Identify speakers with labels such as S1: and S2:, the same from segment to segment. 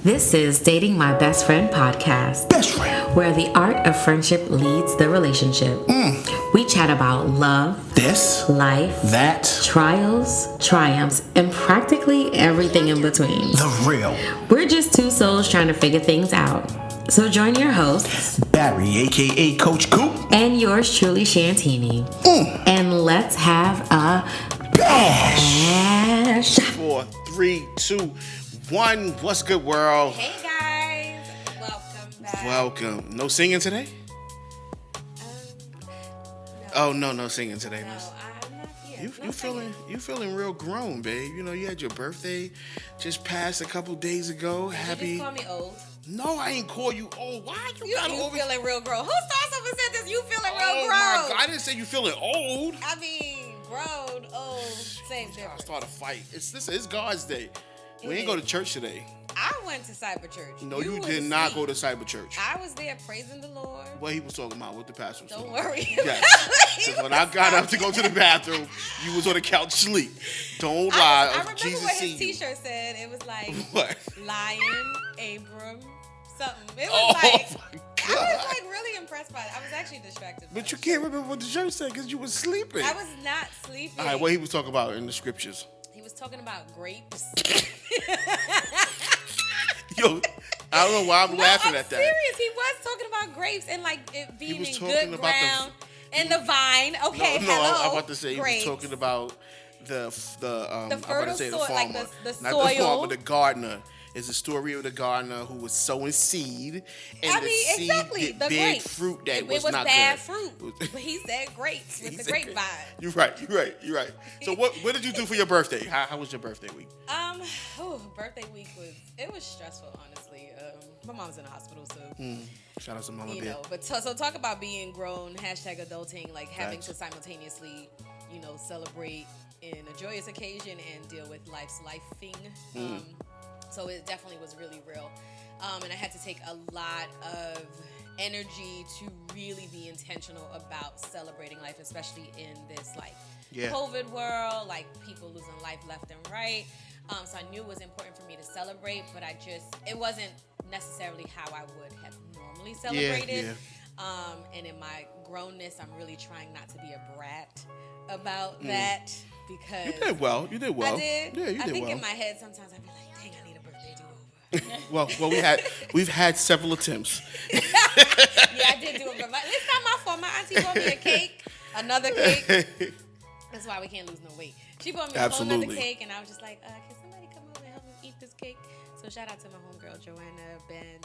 S1: This is Dating My Best Friend podcast.
S2: Best friend.
S1: Where the art of friendship leads the relationship. We chat about love,
S2: This,
S1: life,
S2: that,
S1: trials, triumphs, and practically everything in between.
S2: the real.
S1: We're just two souls trying to figure things out. So join your hosts,
S2: Barry, aka Coach Coop.
S1: and yours truly, Shantini. And let's have a bash.
S2: 4, 3, 2, 1. What's good, world?
S3: Hey guys, welcome back.
S2: Welcome. No singing today?
S3: No,
S2: Oh no singing today.
S3: no, I'm not here.
S2: You feeling real grown, babe. You know, you had your birthday just passed a couple days ago.
S3: You
S2: Happy.
S3: just call me old.
S2: No, I ain't call you old. Why you
S3: You
S2: got over?
S3: feeling real grown? Who starts off and said this? You feeling real
S2: Oh
S3: grown?
S2: my God! I didn't say you feeling old.
S3: I mean, grown, old, same
S2: I
S3: difference.
S2: start a fight. It's God's day. We
S3: It
S2: ain't go to
S3: is.
S2: church today.
S3: I went to cyber church.
S2: No, you
S3: was
S2: did not go
S3: asleep.
S2: to cyber church.
S3: I was there praising the Lord.
S2: What he was talking about, what the pastor was
S3: Don't
S2: talking
S3: worry.
S2: about. Yes. 'Cause when I got up to go to the bathroom, you was on the couch sleep. Don't lie.
S3: I remember
S2: Jesus
S3: what
S2: see
S3: his
S2: you.
S3: T-shirt said. It was like
S2: What?
S3: Lion, Abram, something. It was
S2: Oh
S3: like
S2: my
S3: I
S2: God.
S3: was like really impressed by it. I was actually distracted. by
S2: But you
S3: the
S2: can't
S3: shirt.
S2: remember what the shirt said because you was sleeping.
S3: I was not sleeping.
S2: All right, what he was talking about in the scriptures.
S3: He was talking about grapes.
S2: Yo, I don't know why I'm laughing
S3: I'm
S2: at that.
S3: serious. He was talking about grapes and like it being
S2: was
S3: in
S2: talking
S3: good
S2: about the-
S3: ground and the vine. Okay,
S2: No,
S3: hello.
S2: I'm about to say he
S3: grapes.
S2: was talking about the I'm about
S3: fertile
S2: to say the
S3: soil,
S2: farmer,
S3: like the
S2: not the
S3: soil.
S2: farmer, the gardener. It's the story of the gardener who was sowing seed, and
S3: I
S2: the
S3: mean,
S2: seed
S3: exactly.
S2: did
S3: The
S2: big
S3: grapes.
S2: fruit that
S3: it
S2: was
S3: was
S2: not
S3: bad
S2: good.
S3: fruit. But he said grapes with
S2: He
S3: the
S2: said
S3: grapevine.
S2: You're right. So what did you do for your birthday? How was your birthday week?
S3: Birthday week was stressful, honestly. My mom's in the hospital, so
S2: Shout out to Mama
S3: you
S2: Bear.
S3: know. But so talk about being grown. #adulting, like having
S2: Facts.
S3: to simultaneously, celebrate in a joyous occasion and deal with life's lifing. So it definitely was really real. And I had to take a lot of energy to really be intentional about celebrating life, especially in this COVID world, like people losing life left and right. So I knew it was important for me to celebrate, but it wasn't necessarily how I would have normally celebrated. And in my grownness, I'm really trying not to be a brat about that because
S2: You did well.
S3: I did.
S2: Yeah, you did
S3: I think
S2: well.
S3: in my head sometimes I'd be like, dang, I need a birthday do-over.
S2: Well, we've had several attempts.
S3: Yeah, I did do it, but it's not my fault. My auntie bought me a cake, another cake. That's why we can't lose no weight. She bought me a whole
S2: Absolutely.
S3: another cake, and I was just like, can somebody come over and help me eat this cake? So shout out to my homegirl, Joanna, Ben.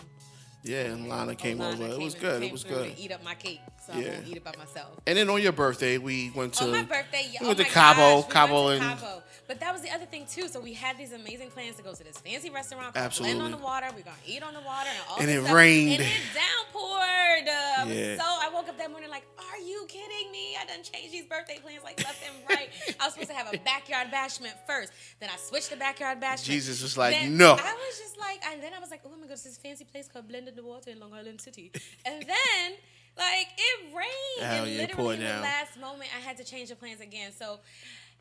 S2: Yeah, and Lana came
S3: Lana
S2: over. It was
S3: came
S2: good.
S3: and
S2: It was
S3: came through
S2: good.
S3: and eat up my cake, so
S2: Yeah.
S3: I won't eat it by myself.
S2: And then on your birthday, we went to
S3: On my birthday,
S2: we went to
S3: my
S2: Cabo,
S3: gosh, we
S2: Cabo,
S3: went to
S2: and
S3: Cabo. But that was the other thing too. So we had these amazing plans to go to this fancy restaurant,
S2: Absolutely.
S3: land on the water. We're gonna eat on the water, and all
S2: And
S3: this
S2: it
S3: stuff.
S2: rained.
S3: and it downpoured.
S2: Yeah.
S3: So I woke up that morning like, are you kidding me? I done changed these birthday plans like left and right. I was supposed to have a backyard bashment first. Then I switched to backyard bashment.
S2: Jesus was like,
S3: Then
S2: no.
S3: I was just like, and then I was like, oh, I'm gonna go to this fancy place called Blended the Water in Long Island City. And then, like, it rained.
S2: Hell
S3: and
S2: yeah, it
S3: literally
S2: poured
S3: in the
S2: down.
S3: last moment, I had to change the plans again. So,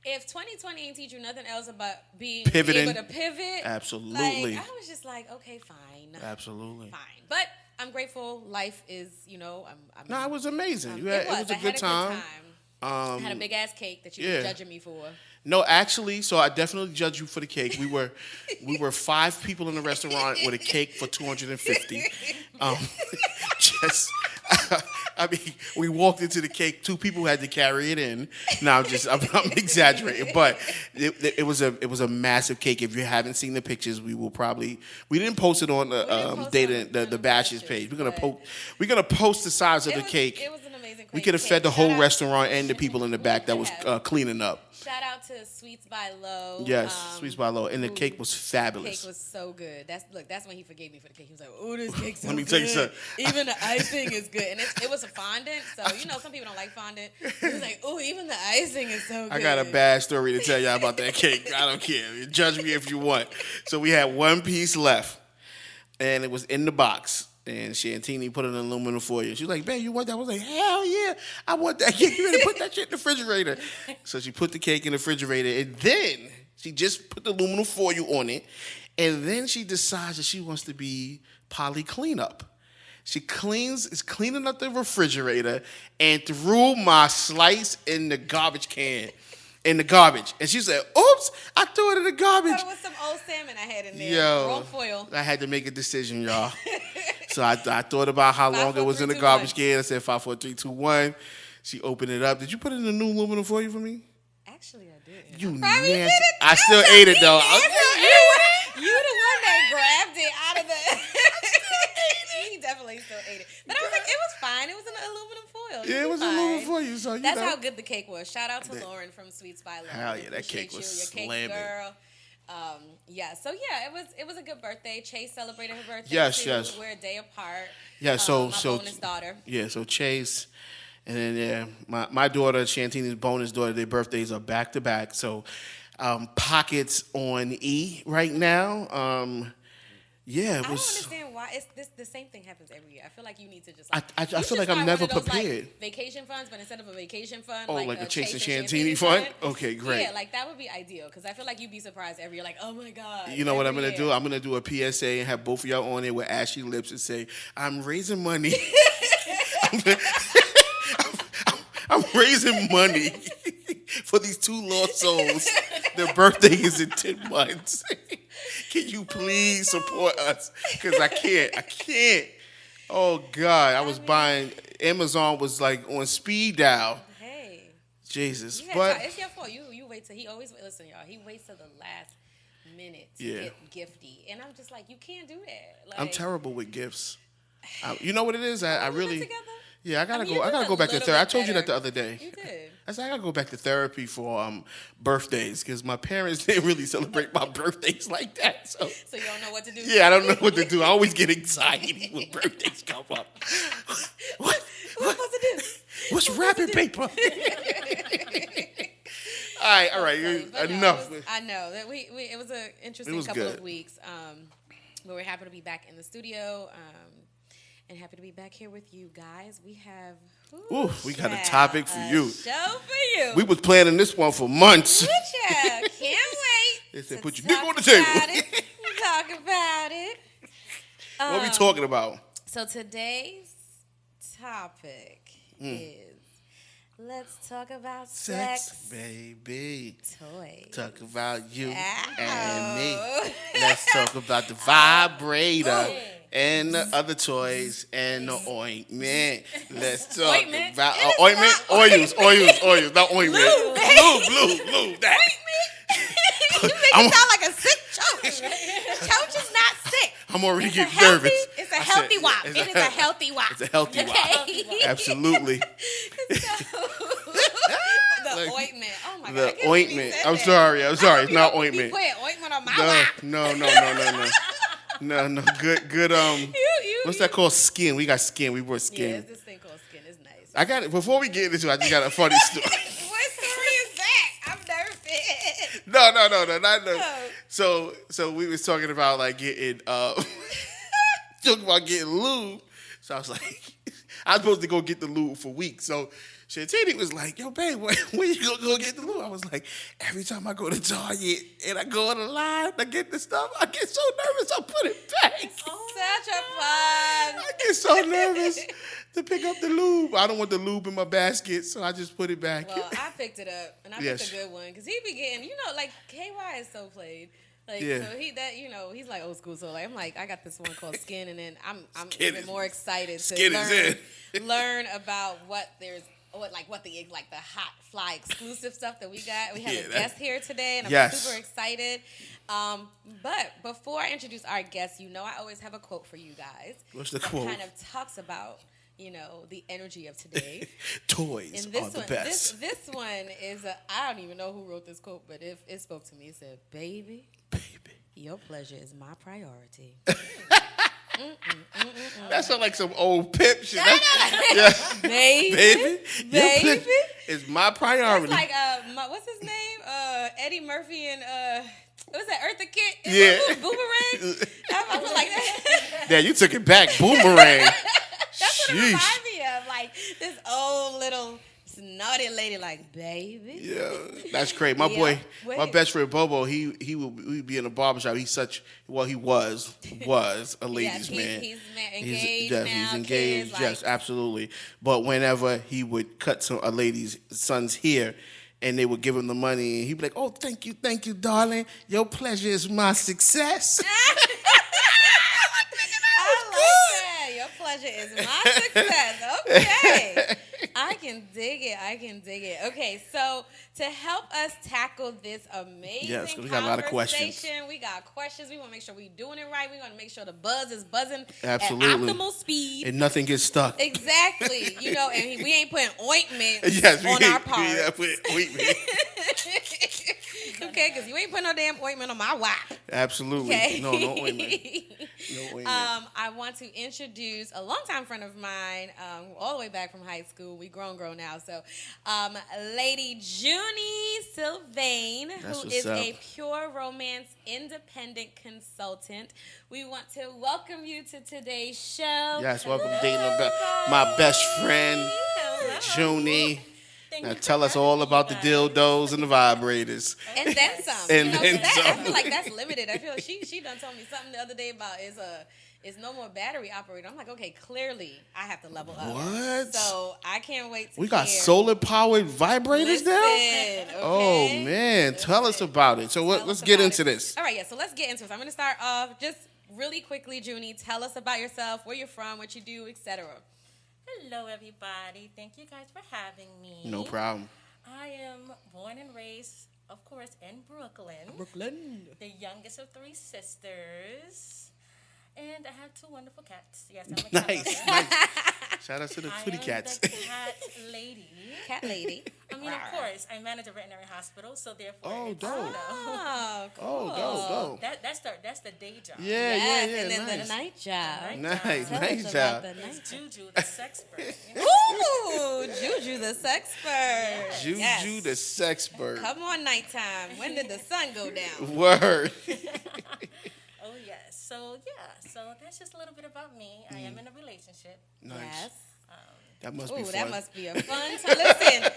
S3: if 2020 ain't teach you nothing else about being
S2: Pivoting.
S3: able to pivot,
S2: Absolutely.
S3: like, I was just like, okay, fine.
S2: Absolutely.
S3: Fine. But I'm grateful. Life is, I'm
S2: No, it was amazing.
S3: it
S2: Was
S3: I
S2: a
S3: had
S2: good time.
S3: I had a big ass cake that you
S2: yeah.
S3: were judging me for.
S2: No, actually, so I definitely judge you for the cake. We were 5 people in the restaurant with a cake for $250. Just, I mean, we walked into the cake. 2 people had to carry it in. No, I'm exaggerating, but it was a massive cake. If you haven't seen the pictures, we didn't post it on the Bashes page. We're gonna post the size of the cake.
S3: It was an amazing
S2: We could have fed the whole restaurant and the people in the back that was cleaning up.
S3: Shout out to Sweets by Low.
S2: Yes, Sweets by Low, and the cake was
S3: The
S2: fabulous.
S3: cake was so good. That's when he forgave me for the cake. He was like, "Oh, this cake's so
S2: Let me
S3: good.
S2: tell you something.
S3: Even the icing is good." And it was a fondant, so some people don't like fondant. He was like, "Oh, even the icing is so good."
S2: I got a bad story to tell y'all about that cake. I don't care. Judge me if you want. So we had 1 piece left, and it was in the box. And Shantini put it in aluminum foil. She was like, "Babe, you want that?" I was like, "Hell yeah, I want that cake. You ready to put that shit in the refrigerator?" So she put the cake in the refrigerator, and then she just put the aluminum foil on it, And then she decides that she wants to be poly cleanup. She is cleaning up the refrigerator and threw my slice in the garbage can. In the garbage. And she said, oops, I threw it in the garbage.
S3: I thought it was some old salmon I had in there.
S2: Yo,
S3: Wrong foil.
S2: I had to make a decision, y'all. So I thought about how long it was in the
S3: 5, 4, 3, 2,
S2: garbage
S3: 1.
S2: can. I said 5, 4, 3, 2, 1. She opened it up. Did you put it in the new aluminum foil for me?
S3: Actually, I did.
S2: You
S3: Probably
S2: nasty.
S3: did it.
S2: I still ate it though.
S3: You the one that grabbed it out of the. He definitely still ate it. But I was like, it was fine. It was an aluminum foil.
S2: Yeah, it was aluminum foil. So
S3: That's how good the cake was. Shout out to Lauren from Sweet Spy Lauren.
S2: Hell yeah, that cake was slamming.
S3: Girl. So it was a good birthday. Chase celebrated her birthday.
S2: Yes,
S3: too.
S2: yes.
S3: We're a day apart.
S2: Yeah, so
S3: my bonus daughter.
S2: Yeah, so Chase, and then my daughter, Shantini's bonus daughter, their birthdays are back to back. So pockets on E right now. Yeah, it was.
S3: I don't understand why the same thing happens every year. I feel like you need to just.
S2: I feel like I'm never prepared.
S3: Like, vacation funds, but instead of a vacation fund,
S2: like a Chase and Shantini fund. Okay, great.
S3: Yeah, like that would be ideal because I feel like you'd be surprised every year. Like, oh my god.
S2: You know what I'm gonna do? I'm gonna do a PSA and have both of y'all on it with ashy lips and say, "I'm raising money." I'm raising money for these 2 lost souls. Their birthday is in 10 months. Can you please support us? Because I can't. Oh, God. I was buying. Amazon was like on speed dial.
S3: Hey.
S2: Jesus.
S3: But it's your fault. You wait till he always, listen, y'all. He waits till the last minute to get gifty. And I'm just like, you can't do that. Like,
S2: I'm terrible with gifts. You know what it is? I really.
S3: Together?
S2: Yeah, I gotta go back to therapy. I told you that the other day.
S3: You did.
S2: I said I gotta go back to therapy for birthdays because my parents didn't really celebrate my birthdays like that. So
S3: you don't know what to do.
S2: Yeah, I don't know what to do. I always get anxiety when birthdays come up. What
S3: supposed to do?
S2: What's wrapping paper? All right. Enough.
S3: I know that it was an interesting couple of weeks. But we're happy to be back in the studio. And happy to be back here with you guys. We have
S2: we got a topic for you.
S3: Show for you.
S2: We was planning this one for months.
S3: Can't wait.
S2: They said, put your dick on the table.
S3: Talk about it.
S2: What are we talking about?
S3: So today's topic is let's talk about sex,
S2: baby.
S3: Toys.
S2: Talk about you and me. Let's talk about the vibrator. And the other toys and the ointment. Let's talk about ointment. Oils, not ointment. Lube. That.
S3: You make it sound like a sick choach. Choach is not sick.
S2: I'm already getting nervous.
S3: It's a healthy wop. It is a healthy wop.
S2: It's a healthy wop. Absolutely.
S3: The ointment. Oh my God.
S2: The ointment. I'm sorry. It's not ointment.
S3: Put ointment on my wop.
S2: No. No, good. What's that called? Skin. We got skin. We wore skin.
S3: Yeah, it's this thing called skin. It's nice.
S2: I got it. Before we get into it, I just got a funny story.
S3: What story is that? I'm nervous.
S2: No, not no. So we was talking about like getting getting lube. So I was like, I was supposed to go get the lube for weeks. So Shantini was like, yo, babe, when you gonna go get the lube? I was like, every time I go to Target and I go on the line to get the stuff, I get so nervous I put it back.
S3: Such a fun.
S2: I get so nervous to pick up the lube. I don't want the lube in my basket, so I just put it back.
S3: Well, I picked it up, and I picked a good one, because he be getting, like, KY is so played. Like, so he's like old school. So like, I'm like, I got this one called Skin, and then I'm even more excited to learn about what the hot fly exclusive stuff that we got. We have a guest here today, and I'm super excited. But before I introduce our guest, I always have a quote for you guys.
S2: What's the quote?
S3: Kind of talks about the energy of today.
S2: Toys are the best.
S3: This one is I don't even know who wrote this quote, but it spoke to me. It said, "Baby, your pleasure is my priority."
S2: That sounds like some old pimp shit.
S3: Baby,
S2: is my priority.
S3: It's like what's his name? Eddie Murphy and what's that? Eartha Kitt? Boomerang. I feel like that.
S2: Yeah, you took it back. Boomerang.
S3: That's what it reminds me of. Like this old little snug audio lady like, baby.
S2: Yeah, that's great. My boy, my best friend Bobo, he would be in a barbershop. He was a ladies' man.
S3: He's engaged
S2: yes,
S3: now.
S2: he's engaged.
S3: Kids,
S2: Yes, absolutely. But whenever he would cut a lady's son's hair, and they would give him the money, and he'd be like, "Oh, thank you, darling. Your pleasure is my success."
S3: Your pleasure is my success. Okay. I can dig it. Okay, so to help us tackle this amazing
S2: we got a lot of questions.
S3: conversation, we got questions. We want to make sure we're doing it right. We want to make sure the buzz is buzzing
S2: Absolutely.
S3: at optimal speed.
S2: And nothing gets stuck.
S3: Exactly. And we ain't putting ointment
S2: Yes,
S3: on our part.
S2: Yeah, ointment.
S3: Okay, because you ain't putting no damn ointment on my wife.
S2: Absolutely.
S3: Okay.
S2: No ointment. No ointment.
S3: I want to introduce a longtime friend of mine, all the way back from high school. We grown now. So, Lady Junie Sylvain, who is a pure romance independent consultant. We want to welcome you to today's show.
S2: Yes, welcome to dating my best friend, Junie. Now tell us all about the dildos and the vibrators.
S3: And then some. I feel like that's limited. I feel she done told me something the other day about is no more battery operated. I'm like, okay, clearly I have to level up.
S2: What?
S3: So I can't wait to
S2: We got solar powered vibrators now?
S3: Okay?
S2: Oh man, tell us about it. So let's get into this.
S3: All right, yeah, so let's get into it. So I'm gonna start off just really quickly, Junie. Tell us about yourself, where you're from, what you do, etc.
S4: Hello, everybody. Thank you guys for having me.
S2: No problem.
S4: I am born and raised, of course, in Brooklyn. The youngest of 3 sisters. And I have 2 wonderful cats. Yes, I'm a cat lover.
S2: Nice. Shout out to the kitty cats.
S4: I am the cat lady.
S3: Cat lady.
S4: I mean, of course, I manage a veterinary hospital, so therefore.
S2: Oh, dope.
S3: Oh, cool.
S2: Oh, dope.
S4: That's the day job.
S2: Yeah,
S3: And then
S2: nice.
S3: the night job.
S2: Nice job.
S4: It's Juju, the sexpert.
S3: Ooh, Juju the sexpert.
S2: Juju the sexpert.
S3: Come on, nighttime. When did the sun go down?
S2: Word.
S4: Oh, yes. So that's just a little bit about me. I am in a relationship.
S2: Nice.
S3: Yes.
S2: That must be fun.
S3: That must be a fun time. Listen,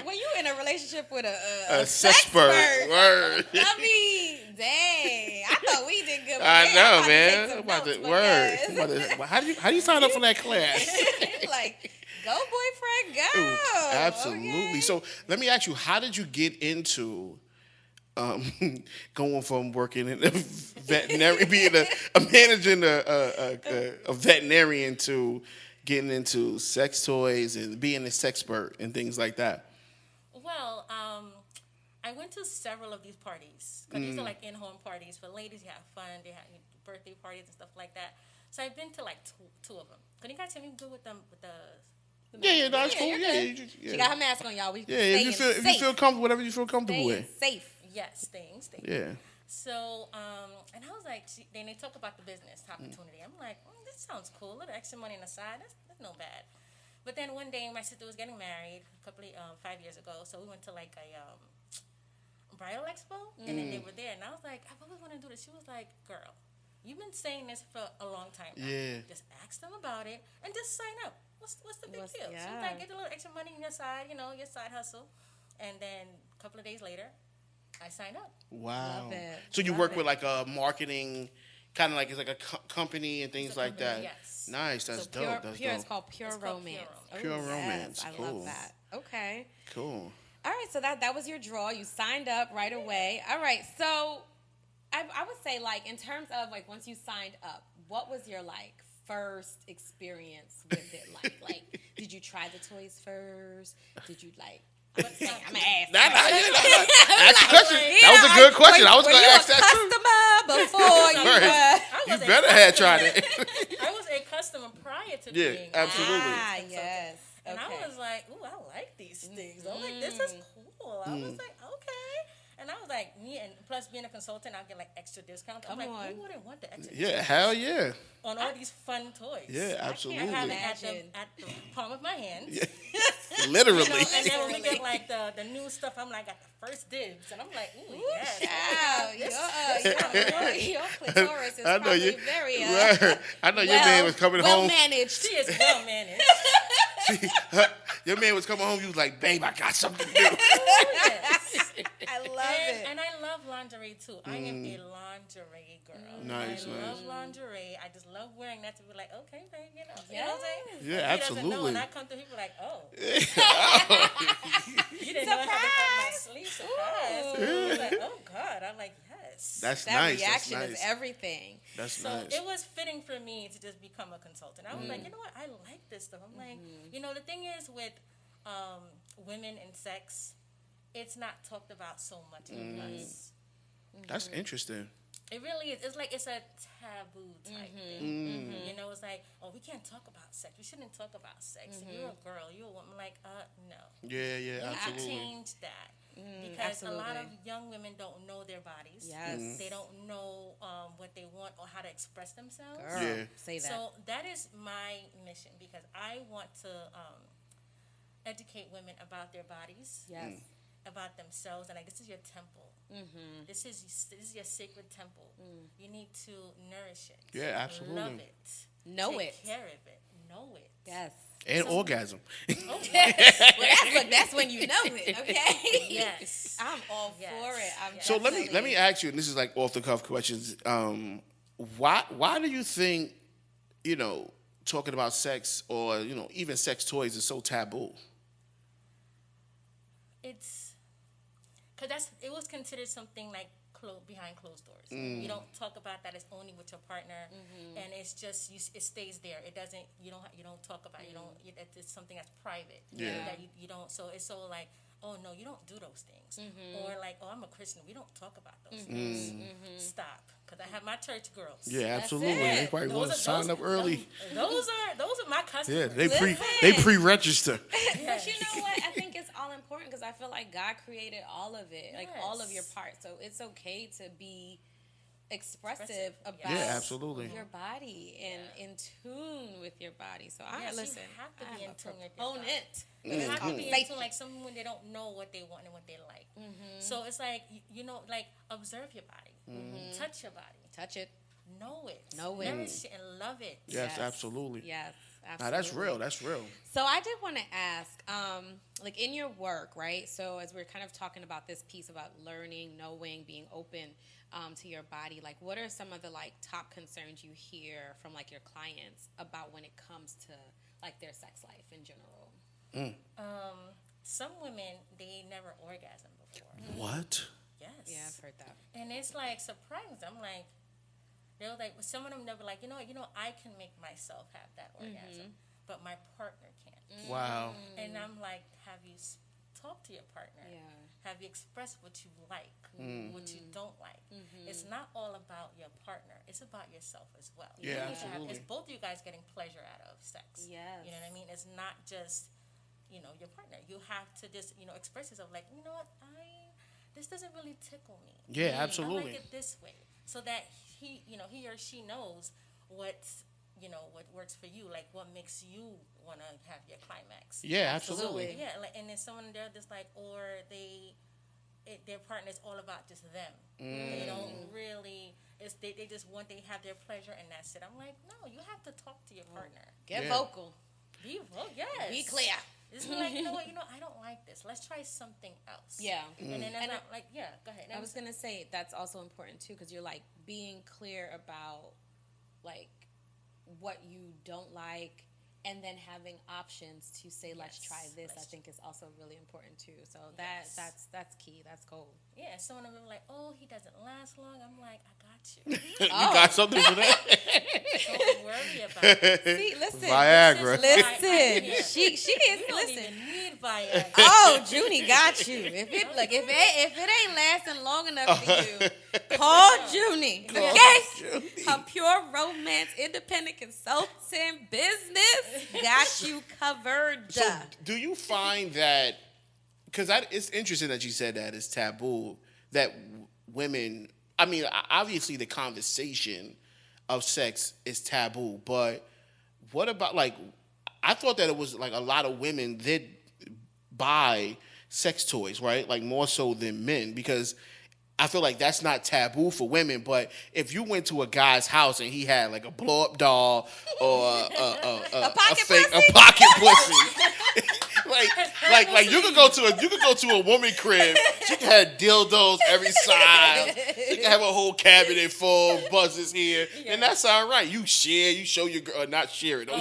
S3: when you in a relationship with a
S2: sexpert. Word.
S3: I mean, dang. I thought we did good.
S2: I know, man. I'm about to, how do you sign up for that class?
S3: Like, go boyfriend, go.
S2: Ooh, absolutely.
S3: Okay.
S2: So let me ask you, how did you get into going from working in a veterinary, being a managing a veterinarian to getting into sex toys and being a sexpert and things like that?
S4: Well, I went to several of these parties. These are like in-home parties for ladies. You have fun. They have birthday parties and stuff like that. So I've been to like two of them. Can you guys hear me good with the
S2: Yeah, that's cool. Yeah,
S3: she got her mask on, y'all.
S2: If you feel comfortable, whatever you feel comfortable with.
S3: Safe.
S4: Yes, staying.
S2: Yeah.
S4: So, and I was like, then they talk about the business opportunity. I'm like, this sounds cool. A little extra money on the side. That's no bad. But then one day, my sister was getting married a couple of 5 years ago. So we went to like a bridal expo, and then they were there. And I was like, I've always wanted to do this. She was like, girl, you've been saying this for a long time now.
S2: Yeah.
S4: Just ask them about it and just sign up. What's the big deal?
S3: Yeah.
S4: She was like, get a little extra money on your side, your side hustle. And then a couple of days later, I signed up.
S2: Wow.
S3: Love it.
S2: So you work with like a marketing, kind of like it's like a company and things like that.
S4: Yes.
S2: Nice. That's
S3: So
S2: dope. That's dope.
S3: It's called Pure Romance.
S2: Pure Romance.
S3: I
S2: Cool.
S3: love that. Okay.
S2: Cool.
S3: All right, so that was your draw. You signed up right away. All right, so I would say, like, in terms of, like, once you signed up, what was your, like, first experience with it like? Like, did you try the toys first? Did you, like... I'm gonna ask.
S2: Ask the question. That was a good question. I was going to ask that too.
S3: Before you
S2: You better have tried it.
S4: I was a customer prior to
S2: Yeah,
S4: being
S2: absolutely.
S3: Yes.
S4: And I was like, ooh, I like these things. I'm like, this is cool. I was like, okay. And I was like, and plus being a consultant, I'll get like extra discounts. I'm like, who wouldn't want the extra discounts?
S2: Yeah, hell yeah.
S4: On all these fun toys.
S2: Yeah, absolutely.
S4: I have it at the palm of my hand.
S2: Yeah. Literally.
S4: And then when we get like the new stuff, I'm like, got the first dibs. And I'm like, ooh, yes.
S3: Your clitoris is probably very
S2: I know your man was coming home.
S3: Well managed.
S4: She is well managed.
S2: Your man was coming home. You was like, babe, I got something to do.
S3: I love it.
S4: And I love lingerie too. I am a lingerie girl.
S2: Nice,
S4: I love
S2: nice.
S4: lingerie. I just love wearing that to be like, okay, babe, you know what I'm saying?
S2: Yeah,
S4: He doesn't know,
S2: absolutely.
S4: and I come through, people like, oh. You didn't know I had this on my sleeve. Surprise. He's like, oh God. I'm like, yes.
S2: That's
S3: That
S2: nice.
S3: reaction
S2: That's
S3: is
S2: nice.
S3: everything.
S2: That's
S4: So
S2: nice.
S4: it was fitting for me to just become a consultant. I was like, you know what? I like this stuff. I'm like, you know, the thing is with women and sex, it's not talked about so much in us.
S2: That's interesting.
S4: It really is. It's like it's a taboo type thing. You know, it's like, oh, we can't talk about sex. We shouldn't talk about sex. If you're a girl, you're a woman. Like, no.
S2: Yeah,
S4: We have to
S2: absolutely.
S4: change that. Because a lot of
S3: absolutely.
S4: young women don't know their bodies.
S3: Yes.
S4: They don't know what they want or how to express themselves.
S3: Girl,
S2: Yeah.
S3: say that.
S4: So that is my mission because I want to educate women about their bodies,
S3: yes.
S4: about themselves, and like this is your temple. This is your sacred temple. You need to nourish it.
S2: Yeah, absolutely.
S4: Love it.
S3: Know
S4: Take
S3: it.
S4: care of it. Know it.
S3: Yes.
S2: And orgasm.
S3: Well, that's when you know it, okay?
S4: Yes.
S3: I'm all
S4: Yes.
S3: for it. I'm
S2: So let me
S3: definitely-
S2: ask you, and this is like off the cuff questions. Why do you think, talking about sex or even sex toys is so taboo?
S4: It's because it was considered something like behind closed doors. You don't talk about that. It's only with your partner, and it's just it stays there. It doesn't. You don't talk about. It. You don't. It's something that's private.
S2: Yeah.
S4: That you don't. So it's so like, oh no, you don't do those things. Or like, oh, I'm a Christian. We don't talk about those things. Stop. Because I have my church girls.
S2: Yeah,
S3: That's
S2: absolutely.
S3: it.
S2: They probably want to
S4: Those-
S2: sign
S4: those-
S2: up early.
S4: Those are my
S2: Yeah,
S4: customers.
S2: they pre-register.
S3: But you know what? I think it's all important because I feel like God created all of it, like all of your
S4: Yes.
S3: parts. So it's okay to be expressive
S4: Expressive,
S3: about
S2: Yeah, absolutely.
S3: your body and in tune with your body. So I
S4: Yes, you
S3: listen.
S4: have to be
S3: I'm
S4: in
S3: a
S4: tune with your body.
S3: proponent.
S4: You have to be
S3: Conversation.
S4: into like someone when they don't know what they want and what they like. So it's like like observe your body, touch your body,
S3: Touch it.
S4: know it,
S3: Know it.
S4: nourish it, and love it.
S2: Yes, absolutely.
S3: Yes,
S2: Now
S3: absolutely.
S2: that's real. That's real.
S3: So I did want to ask, like in your work, right? So as we're kind of talking about this piece about learning, knowing, being open to your body, like what are some of the like top concerns you hear from like your clients about when it comes to like their sex life in general?
S4: Some women they never orgasm before.
S2: What?
S4: Yes.
S3: Yeah, I've heard that.
S4: And it's like surprising. I'm like, they're like, some of them never like, I can make myself have that orgasm, but my partner can't.
S2: Wow.
S4: And I'm like, have you talked to your partner?
S3: Yeah.
S4: Have you expressed what you like, what you don't like? It's not all about your partner. It's about yourself as well. You
S2: Yeah,
S4: need to
S2: absolutely.
S4: it's both of you guys getting pleasure out of sex.
S3: Yes.
S4: You know what I mean? It's not just, your partner. You have to just, express yourself like, you know what, this doesn't really tickle me.
S2: Yeah,
S4: I
S2: absolutely.
S4: like it this way. So that he or she knows what's, what works for you, like what makes you want to have your climax.
S2: Yeah, absolutely.
S4: Yeah, like, and then someone they're just like, or their partner is all about just them. They don't really. They just want they have their pleasure and that's it. I'm like, no, you have to talk to your partner.
S3: Get
S2: Yeah.
S3: vocal.
S4: Yes.
S3: Be clear.
S4: It's like, you know what, I don't like this. Let's try something else.
S3: Yeah.
S4: And then
S3: And
S4: I'm like, yeah, go ahead.
S3: I was gonna say that's also important too, because you're like being clear about like what you don't like, and then having options to say, let's
S4: Yes,
S3: try this. I
S4: let's
S3: think is also really important too. So
S4: Yes.
S3: that's key. That's gold.
S4: Yeah, some of them are like, oh, he doesn't last long. I'm like, I got you.
S2: You got something for that?
S4: Don't worry about it.
S3: See, listen,
S2: Viagra.
S3: listen. She is
S4: You don't
S3: listen.
S4: even need Viagra.
S3: Oh, Junie got you. If it ain't lasting long enough for you, call Junie. Okay? Her pure romance, independent consultant business got you covered.
S2: So do you find that, because it's interesting that you said that it's taboo, that women, I mean, obviously the conversation of sex is taboo, but what about, like, I thought that it was like a lot of women did buy sex toys, right? Like more so than men, because I feel like that's not taboo for women. But if you went to a guy's house and he had like a blow up doll or a
S3: pocket
S2: fake
S3: pussy?
S2: a pocket pussy, like you could go to a woman crib. She can have dildos every side. She can have a whole cabinet full of buzzers here, and that's all right. You share, you show your girl, not share it. Don't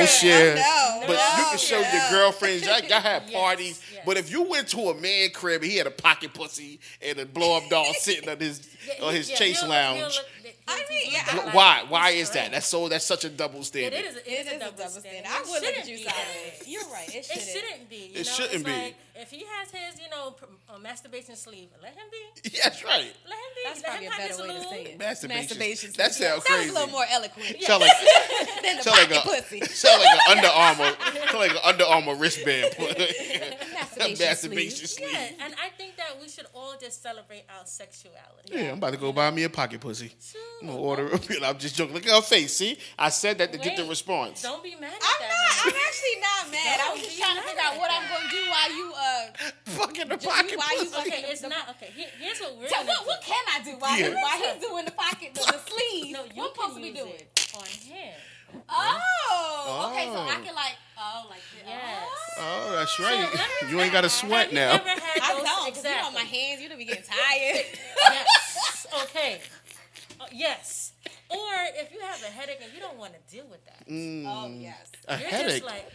S2: share.
S3: No,
S2: But you can show your girlfriends. Y'all have parties.
S4: yes.
S2: But if you went to a man crib and he had a pocket pussy and a blow up doll sitting on his chase lounge. Why is that? That's such a double standard.
S4: It is a double standard.
S3: I would look at you sideways. You're right. It
S4: shouldn't be.
S2: It shouldn't be.
S4: Like, if he has his, masturbation sleeve, let him be.
S2: Yeah, that's right.
S4: Let him be.
S3: That's probably a better way to say it.
S2: Masturbation. That sounds
S3: Sounds
S2: crazy.
S3: a little more eloquent.
S2: Yeah. Sound like
S3: pussy.
S2: sound like an Under Armour wristband. Masturbation sleeve.
S4: Yeah, and I think that we should all just celebrate our sexuality.
S2: Yeah, I'm about to go buy me a pocket pussy.
S4: Sure.
S2: I'm gonna order. I'm just joking. Look at her face. See, I said that to get the response.
S4: Don't be mad at
S3: I'm actually not mad. I was just trying to figure out what I'm going to do while you
S2: fucking the pocket pussy.
S4: Okay, it's not okay. Here's what we're
S3: So
S4: gonna do.
S3: what can I do while he's doing the pocket, the sleeve?
S4: No, you
S3: what
S4: can
S3: supposed to be
S4: use
S3: doing?
S4: it on him.
S3: Oh, okay. So I can like, like this.
S4: Yes.
S2: Oh, that's right. You ain't got to sweat now.
S4: Have you ever had
S3: I
S4: those?
S3: don't.
S4: Exactly.
S3: You know, my hands, you don't be getting tired.
S4: Yes. Okay. Yes. Or if you have a headache and you don't want to deal with that.
S3: Oh, yes.
S2: A
S4: You're
S2: headache.
S4: just like,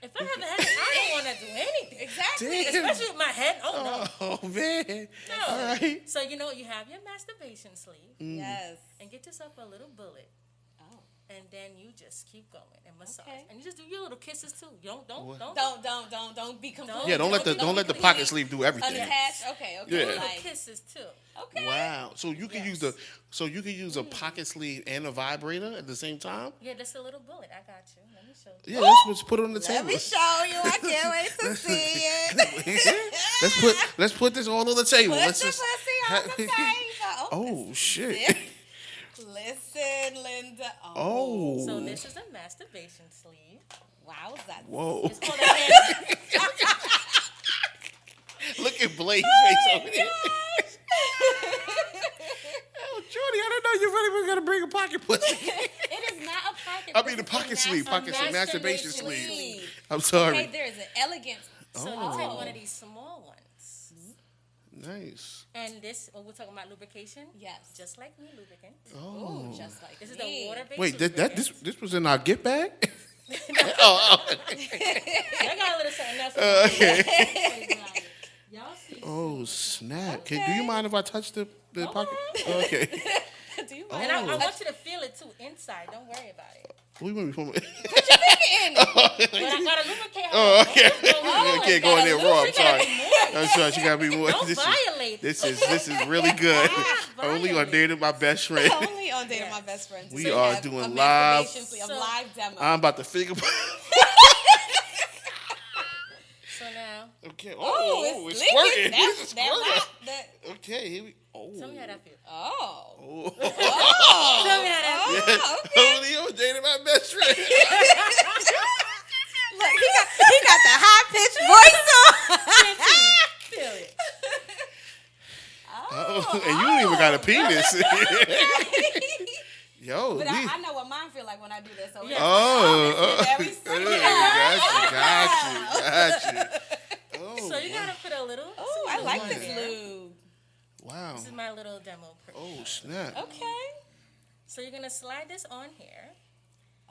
S4: if I have a headache, I don't want to do anything.
S3: Exactly.
S2: Damn.
S4: Especially with my head. Oh, no.
S2: Oh man.
S4: No.
S2: All right.
S4: So, you have your masturbation sleeve
S3: Yes.
S4: and get yourself a little bullet.
S3: Oh.
S4: And then you just keep going and massage.
S3: Okay.
S4: And you just do your little kisses too. You don't
S3: Don't be completely.
S2: Yeah, don't let the pocket sleeve do everything.
S3: unattached. Okay.
S2: Yeah.
S4: little
S3: Like,
S4: kisses too.
S3: okay.
S2: Wow. So you can use a pocket sleeve and a vibrator at the same time?
S4: Yeah, that's a little bullet. I got you. Let me show you.
S2: Yeah, let's put it on the table.
S3: Let me show you. I can't wait to see it.
S2: let's put this all on the table.
S3: Put
S2: Let's
S3: the
S2: just
S3: pussy on the table.
S2: Oh shit.
S3: Yeah. Listen, Linda.
S2: Oh.
S4: So this is a masturbation sleeve.
S3: Wow, is that?
S2: Whoa.
S4: It's called a hand.
S2: Look at Blade's face over there. Oh, Jordy, I don't know you really was gonna bring a pocket pussy.
S3: It is not a pocket.
S2: I mean the pocket sleeve, masturbation
S4: masturbation
S2: sleeve.
S3: sleeve.
S2: I'm sorry.
S3: Okay, there is an elegance.
S4: So you take one of these small ones.
S2: Nice.
S4: And this, we're talking about lubrication.
S3: Yes.
S4: Just like me, lubricant.
S2: Oh.
S3: Ooh, just like
S4: This is
S3: me.
S4: the water-based
S2: Wait,
S4: lubricant.
S2: this was in our gift bag?
S4: I got a little something else.
S2: Okay.
S4: Y'all see?
S2: Oh snap! Do you mind if I touch the pocket? Okay.
S3: Do you mind?
S4: And I want you to feel it too inside. Don't worry about it.
S2: We want to be
S3: Put your finger in it.
S4: But I gotta lubricate.
S2: Oh, okay.
S4: Oh,
S2: You can't go in there raw. I'm sorry.
S4: more.
S2: I'm sorry. She gotta be more.
S4: Don't violate.
S2: This is really good. Only on dating my best friend.
S3: Only on dating my best friend.
S2: We
S3: So
S2: are
S3: have
S2: doing
S3: a
S2: live-
S3: masturbation sleeve, a
S4: So-
S3: live demo.
S2: I'm about to figure.
S4: So now,
S2: Okay.
S3: Oh,
S2: it's
S3: leaking.
S2: squirting.
S3: That's
S2: It's
S3: that
S2: squirting.
S3: rock. That.
S2: Okay. Here we. Oh.
S4: tell me how that feels.
S3: Oh.
S2: Oh.
S4: Tell me how that feels.
S3: Oh, okay.
S2: Only on dating my best friend.
S3: Look, he got the high pitched voice on.
S4: Feel it.
S2: Oh, and you don't even got a penis. Yo.
S3: But
S2: these-
S3: I know what mine feel like when I do this. So
S4: Yeah.
S3: very simple.
S2: Got you. Oh,
S4: So you gotta put a little.
S3: Oh, I like this
S4: Yeah.
S3: lube.
S2: wow.
S4: This is my little demo.
S2: Oh, snap.
S3: Okay.
S4: So you're gonna slide this on here,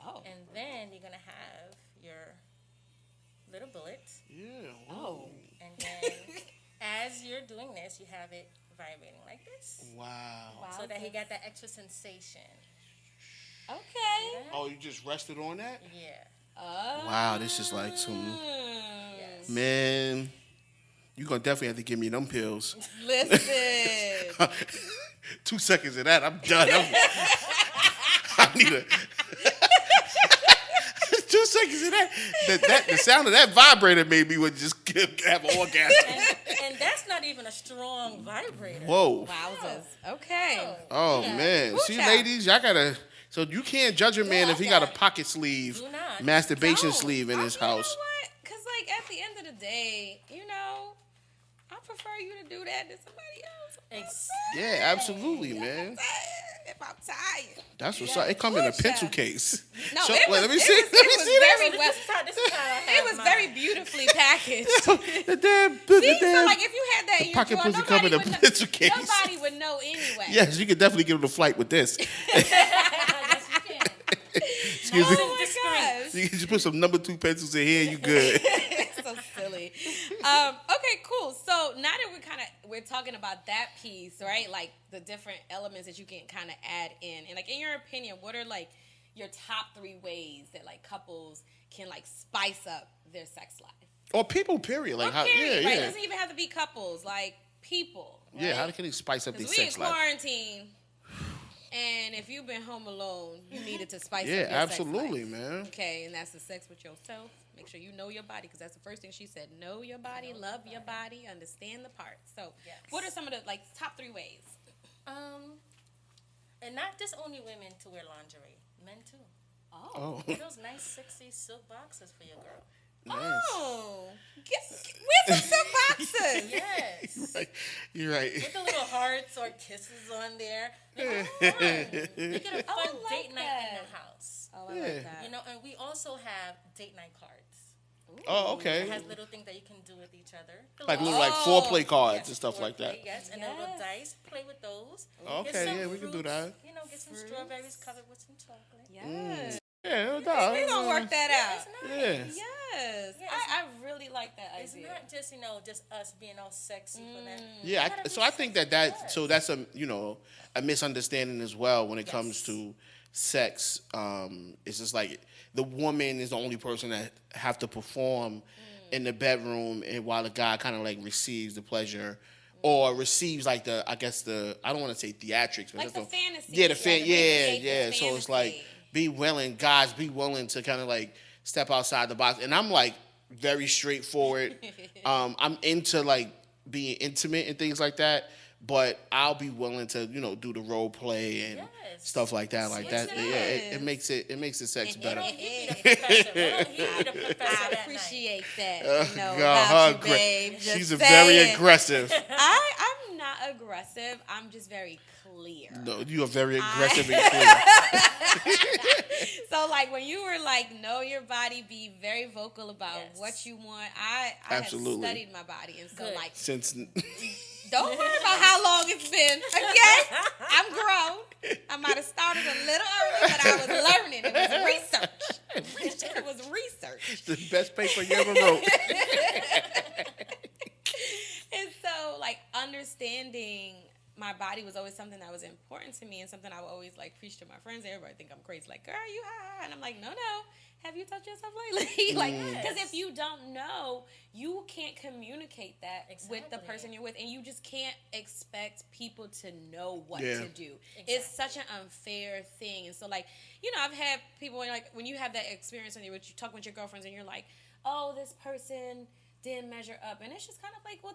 S3: Oh.
S4: and then you're gonna have your little bullet,
S2: Yeah.
S3: Oh.
S4: and then as you're doing this, you have it vibrating like this,
S2: Wow.
S4: so that he got that extra sensation.
S3: Okay.
S2: Oh, you just rested on that?
S4: Yeah.
S3: Oh.
S2: Wow, this is like some...
S4: Yes.
S2: Man, you're going to definitely have to give me them pills.
S3: Listen.
S2: 2 seconds of that, I'm done. I need a... 2 seconds of that. The sound of that vibrator made me would just have an orgasm.
S4: And that's not even a strong vibrator.
S2: Whoa.
S3: Wowzers. Okay.
S2: Oh,
S4: Yeah.
S2: man.
S3: Ooh,
S2: See,
S3: child.
S2: ladies, y'all got to... So you can't judge a man if he got a pocket sleeve,
S4: Do not.
S2: masturbation
S3: No.
S2: sleeve in his
S3: You know
S2: house.
S3: what? Because, like, at the end of the day, I prefer you to do that than somebody else.
S4: Ex-
S2: Yeah, absolutely, man.
S3: if I'm tired.
S2: That's what's up. It come in a pencil case.
S3: No,
S2: So,
S3: it was,
S2: let me
S3: it
S2: see.
S3: was,
S2: Let me
S3: it was
S2: see
S3: very
S2: that.
S3: well.
S4: This is how I
S3: It
S4: have
S3: was
S4: mine.
S3: very beautifully packaged.
S2: The damn,
S3: See, so like if you had that in your
S2: pocket
S3: drawer,
S2: pussy come in a
S3: nobody would
S2: pencil
S3: know.
S2: case.
S3: Nobody would know anyway.
S2: Yes, you could definitely get on the flight with this.
S4: Yes, you can.
S2: Excuse me.
S3: Oh my gosh.
S2: You can just put some number 2 pencils in here. You good?
S3: So silly. Okay, cool. So now that we're talking about that piece, right? Like the different elements that you can kind of add in, and like in your opinion, what are like your top 3 ways that like couples can like spice up their sex life?
S2: Or people, period. Like
S3: Or
S2: how?
S3: period,
S2: Yeah,
S3: right? It
S2: yeah.
S3: doesn't even have to be couples, like people. Right?
S2: Yeah, how can they spice up their
S3: 'Cause we in
S2: sex life?
S3: quarantine, and if you've been home alone, you needed to spice up
S2: Yeah,
S3: your
S2: absolutely,
S3: sex life.
S2: man.
S3: Okay, and that's the sex with yourself. Make sure you know your body, because that's the first thing she said. Know your body, love your body, understand the parts. So,
S4: Yes.
S3: what are some of the like top 3 ways?
S4: And not just only women to wear lingerie, men too.
S2: Oh,
S4: Get those nice, sexy silk boxes for your girl.
S2: nice.
S3: Oh, where's some silk boxes?
S4: Yes.
S2: Right. You're right.
S4: With the little hearts or kisses on there. Make it fun. Make it a fun
S3: I like
S4: date night in
S3: that.
S4: the house.
S3: Oh, I
S2: Yeah.
S3: like that.
S4: You know, and we also have date night cards.
S2: Oh,
S4: It
S2: okay.
S4: has little things that you can do with each other. The
S2: Like little
S4: little-
S2: like foreplay cards and stuff like that.
S4: foreplay, Yes, and the little
S3: Yes.
S4: dice. Play with those.
S2: Okay,
S4: Get some
S2: yeah, we can do
S4: fruits,
S2: that.
S4: You know, get some strawberries covered with some chocolate.
S3: Yes.
S2: Yeah, no doubt.
S3: We're going to work that out.
S4: It's nice.
S2: Yeah.
S3: Yes.
S4: Yeah,
S3: I really like that
S4: It's
S3: idea.
S4: not just, just us being all sexy for that.
S2: Yeah,
S4: Gotta
S2: so
S4: be
S2: I think that
S4: sexy.
S2: so that's a misunderstanding as well when it comes to sex. It's just like the woman is the only person that have to perform in the bedroom, and while the guy kind of like receives the pleasure or receives like I don't want to say theatrics, but
S3: Like
S2: that's
S3: the fantasy.
S2: Yeah,
S3: recreate the
S2: yeah. So it's like
S3: fantasy.
S2: guys be willing to kind of like step outside the box, and I'm like very straightforward. I'm into like being intimate and things like that, but I'll be willing to do the role play and
S4: Yes.
S2: stuff like that. Like that,
S3: Yes.
S2: yeah. It makes the sex
S4: They
S2: better.
S4: don't give you the professor. They don't give you the professor
S3: I
S4: that
S3: appreciate that.
S2: Oh,
S3: You know,
S2: God,
S3: about you, babe. Just
S2: she's a
S3: saying.
S2: very aggressive.
S3: I'm not aggressive. I'm just very clear.
S2: No, you are very aggressive and clear.
S3: So like when you were like know your body, be very vocal about
S4: Yes.
S3: what you want. I have
S2: Absolutely.
S3: studied my body, and so
S4: Good.
S3: like
S2: Since
S3: don't worry about how long it's been. Okay, I'm grown. I might have started a little early, but I was learning. It was research. It was research.
S2: the best paper you ever wrote.
S3: And so, like, understanding my body was always something that was important to me, and something I would always like preach to my friends. Everybody think I'm crazy, like, girl, you high, and I'm like, no. Have you touched yourself lately? Like, because if you don't know, you can't communicate that with the
S4: Exactly.
S3: person you're with, and you just can't expect people to know what
S2: Yeah.
S3: to do. It's such an unfair thing, and so like, I've had people when you have that experience and you're talking with your girlfriends, and you're like, oh, this person didn't measure up, and it's just kind of like, well,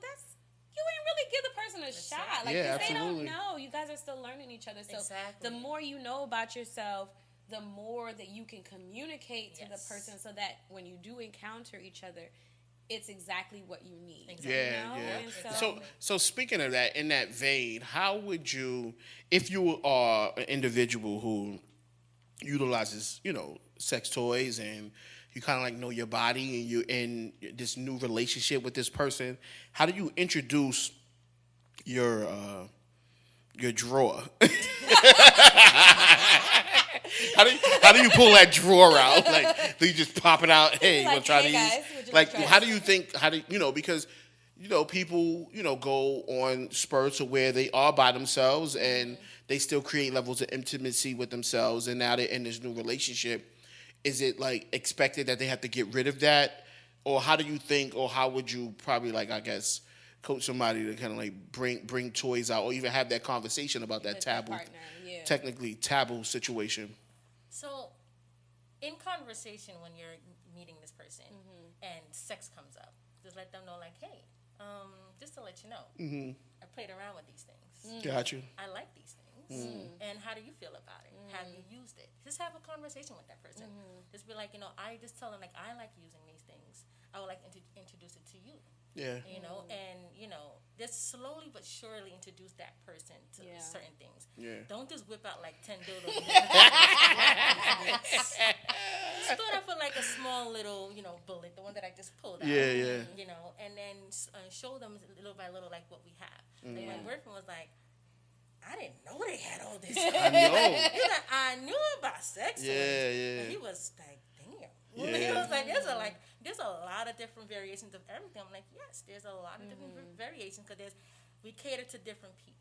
S3: you ain't really give the person a shot. Like,
S2: Yeah,
S3: 'cause they
S2: absolutely.
S3: don't know. You guys are still learning each other. So
S4: Exactly.
S3: the more you know about yourself, the more that you can communicate to the
S4: Yes.
S3: person, so that when you do encounter each other, it's exactly what you need.
S4: Exactly.
S2: Yeah,
S3: You know?
S2: yeah.
S3: And
S2: So speaking of that, in that vein, how would you, if you are an individual who utilizes, sex toys, and you kind of like know your body, and you're in this new relationship with this person, how do you introduce your drawer? How do you pull that drawer out? Like, do you just pop it out? Hey, you want to try
S3: hey,
S2: these?
S3: guys, would you
S2: Like,
S3: like
S2: how do you think? Because people go on spurts to where they are by themselves and they still create levels of intimacy with themselves, and now they're in this new relationship. Is it like expected that they have to get rid of that, or how do you think, or how would you probably coach somebody to kind of like bring toys out, or even have that conversation about that
S3: With their
S2: taboo,
S3: partner, yeah.
S2: technically taboo situation?
S4: So, in conversation when you're meeting this person and sex comes up, just let them know, like, hey, just to let you know, I played around with these things.
S2: Got you.
S4: I like these things. And how do you feel about it? Have you used it? Just have a conversation with that person. Just be like, I just tell them, like, I like using these things. I would like to introduce it to you.
S2: Yeah.
S4: You know, and just slowly but surely introduce that person to certain things.
S2: Yeah.
S4: Don't just whip out like 10 dildos. Start off with like a small little, bullet, the one that I just pulled out.
S2: Yeah, yeah.
S4: And then show them little by little like what we have. Like my boyfriend was like, I didn't know they had all this.
S2: I know.
S4: He's like, I knew about sex toys.
S2: Yeah.
S4: And he was like, damn.
S2: Yeah.
S4: He was like, there's a lot of different variations of everything. I'm like, yes, there's a lot of different variations because we cater to different people.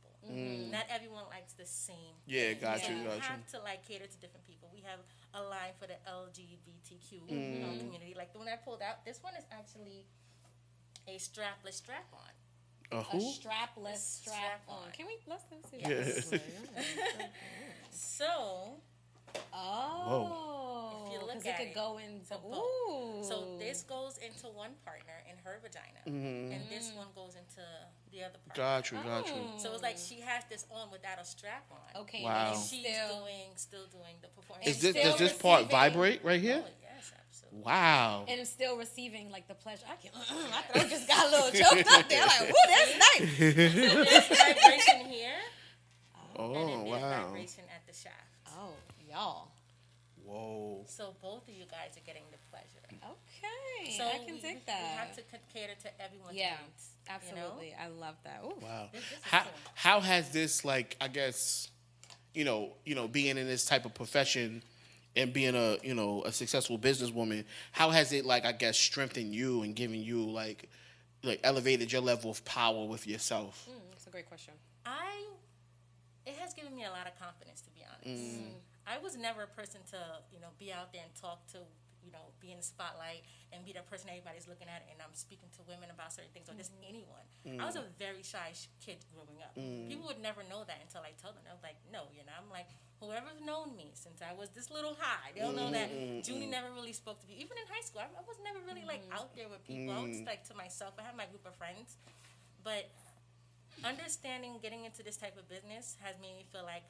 S4: Not everyone likes the same.
S2: Yeah,
S4: thing.
S2: got
S4: So
S2: you.
S4: we have to cater to different people. We have a line for the LGBTQ community. Like the one I pulled out, this one is actually a strapless strap-on.
S2: A
S3: A
S2: who?
S3: strapless strap-on. Can we let's see? What
S2: Yeah.
S3: this is.
S4: So,
S3: Oh,
S4: If you look
S3: because
S4: at
S3: it could
S4: it,
S3: go into
S4: both.
S3: ooh.
S4: So this goes into one partner in her vagina, and this one goes into the other partner.
S2: Got you.
S4: So it's like she has this on without a strap on.
S3: Okay.
S2: Wow.
S3: And
S4: She's still doing the performance.
S2: Is
S3: It's
S2: this
S3: still
S2: does this part
S3: receiving-
S2: vibrate right here?
S4: Oh yes, absolutely.
S2: Wow.
S3: and still receiving like the pleasure. I thought I just got a little choked up there. Like, whoo, that's nice.
S4: There's vibration here, and
S2: Oh
S4: then there's
S2: wow.
S4: vibration at the shaft.
S3: Oh, y'all.
S2: Whoa.
S4: So both of you guys are getting the pleasure.
S3: Okay,
S4: So
S3: I can
S4: we
S3: dig that.
S4: We have to cater to everyone's
S3: Yeah,
S4: needs.
S3: absolutely. I love that. Ooh.
S2: Wow.
S4: This is
S2: How
S4: cool.
S2: how has this I guess, being in this type of profession and being a successful businesswoman, how has it I guess strengthened you and given you elevated your level of power with yourself?
S3: That's a great question.
S4: It has given me a lot of confidence, to be honest. I was never a person to, be out there and talk to, be in the spotlight and be the person everybody's looking at and I'm speaking to women about certain things or just anyone. I was a very shy kid growing up. People would never know that until I told them. I was like, no, I'm like, whoever's known me since I was this little high, they'll know that Junie never really spoke to me. Even in high school, I was never really out there with people. I was just to myself. I had my group of friends. But understanding getting into this type of business has made me feel like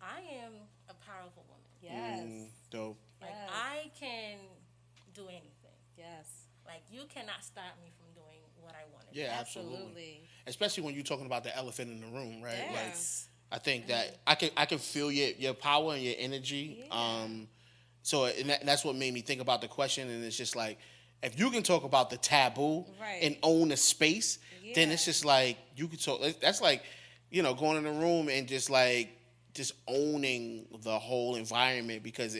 S4: I am a powerful woman.
S3: Yes.
S2: Dope.
S4: Like
S3: Yes.
S4: I can do anything.
S3: Yes.
S4: Like you cannot stop me from doing what I want to do.
S2: Yeah, absolutely.
S3: Absolutely.
S2: Especially when you're talking about the elephant in the room, right?
S3: Yes.
S2: I think that I can feel your power and your energy.
S3: Yeah.
S2: So and that's what made me think about the question. And it's just if you can talk about the taboo
S3: Right.
S2: and own a space, then
S3: Yeah.
S2: it's just you can talk. That's going in a room and just owning the whole environment because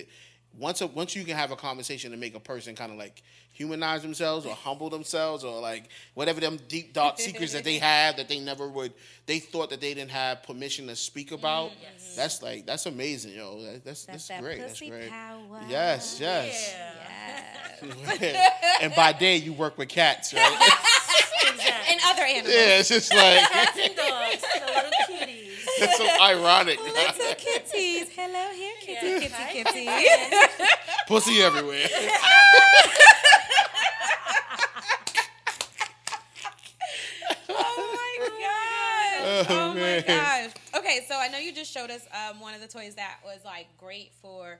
S2: once you can have a conversation to make a person kind of humanize themselves or humble themselves or whatever them deep dark secrets that they have that they thought that they didn't have permission to speak about.
S4: Yes.
S2: That's amazing, yo. That's
S3: that
S2: great.
S3: pussy
S2: That's great.
S3: power.
S2: Yes.
S4: Yeah.
S2: And by day you work with cats, right?
S4: Exactly.
S3: And other animals.
S2: Yeah, it's just
S4: Cats and dogs, the little kitties.
S2: it's so ironic.
S3: Little kitties. Hello here, kitty,
S4: Yeah. Hi,
S3: kitty, kitty.
S2: Pussy everywhere.
S3: Oh my
S2: man.
S3: gosh. Okay, so I know you just showed us one of the toys that was great for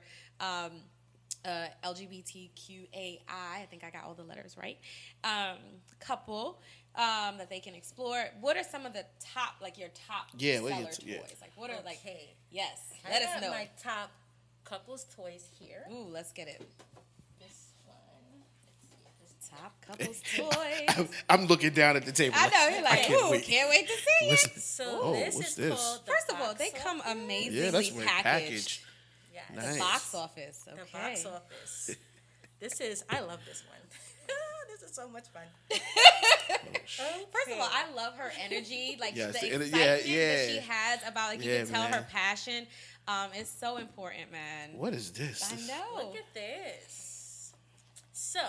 S3: LGBTQAI. I think I got all the letters right. Couple that they can explore. What are some of the top your top
S2: Yeah, what
S3: seller
S2: are
S3: toys?
S2: your
S3: What are
S4: Okay.
S3: yes.
S4: I
S3: Let us
S4: got
S3: know.
S4: my top couples toys here.
S3: Ooh, let's get it.
S4: This one. Let's see.
S3: Top couples toys.
S2: I'm looking down at the table.
S3: I know you're like,
S2: can't
S3: ooh,
S2: wait.
S3: can't wait to see it.
S2: Listen.
S4: So
S2: Oh,
S4: this
S2: what's
S4: is
S2: this?
S4: called the
S3: First of all,
S4: box
S3: they come
S4: office.
S3: amazingly
S2: Yeah, that's great
S3: packaged.
S2: package.
S4: Yes.
S2: Nice.
S3: The box office. Okay.
S4: The box office. I love this one. This is so much fun.
S3: First of all, I love her energy,
S2: Yes,
S3: the
S2: the
S3: excitement
S2: yeah.
S3: that she has about you
S2: Yeah,
S3: can tell her
S2: man.
S3: passion. It's so important, man.
S2: What is this?
S3: I know.
S4: Look at this. So,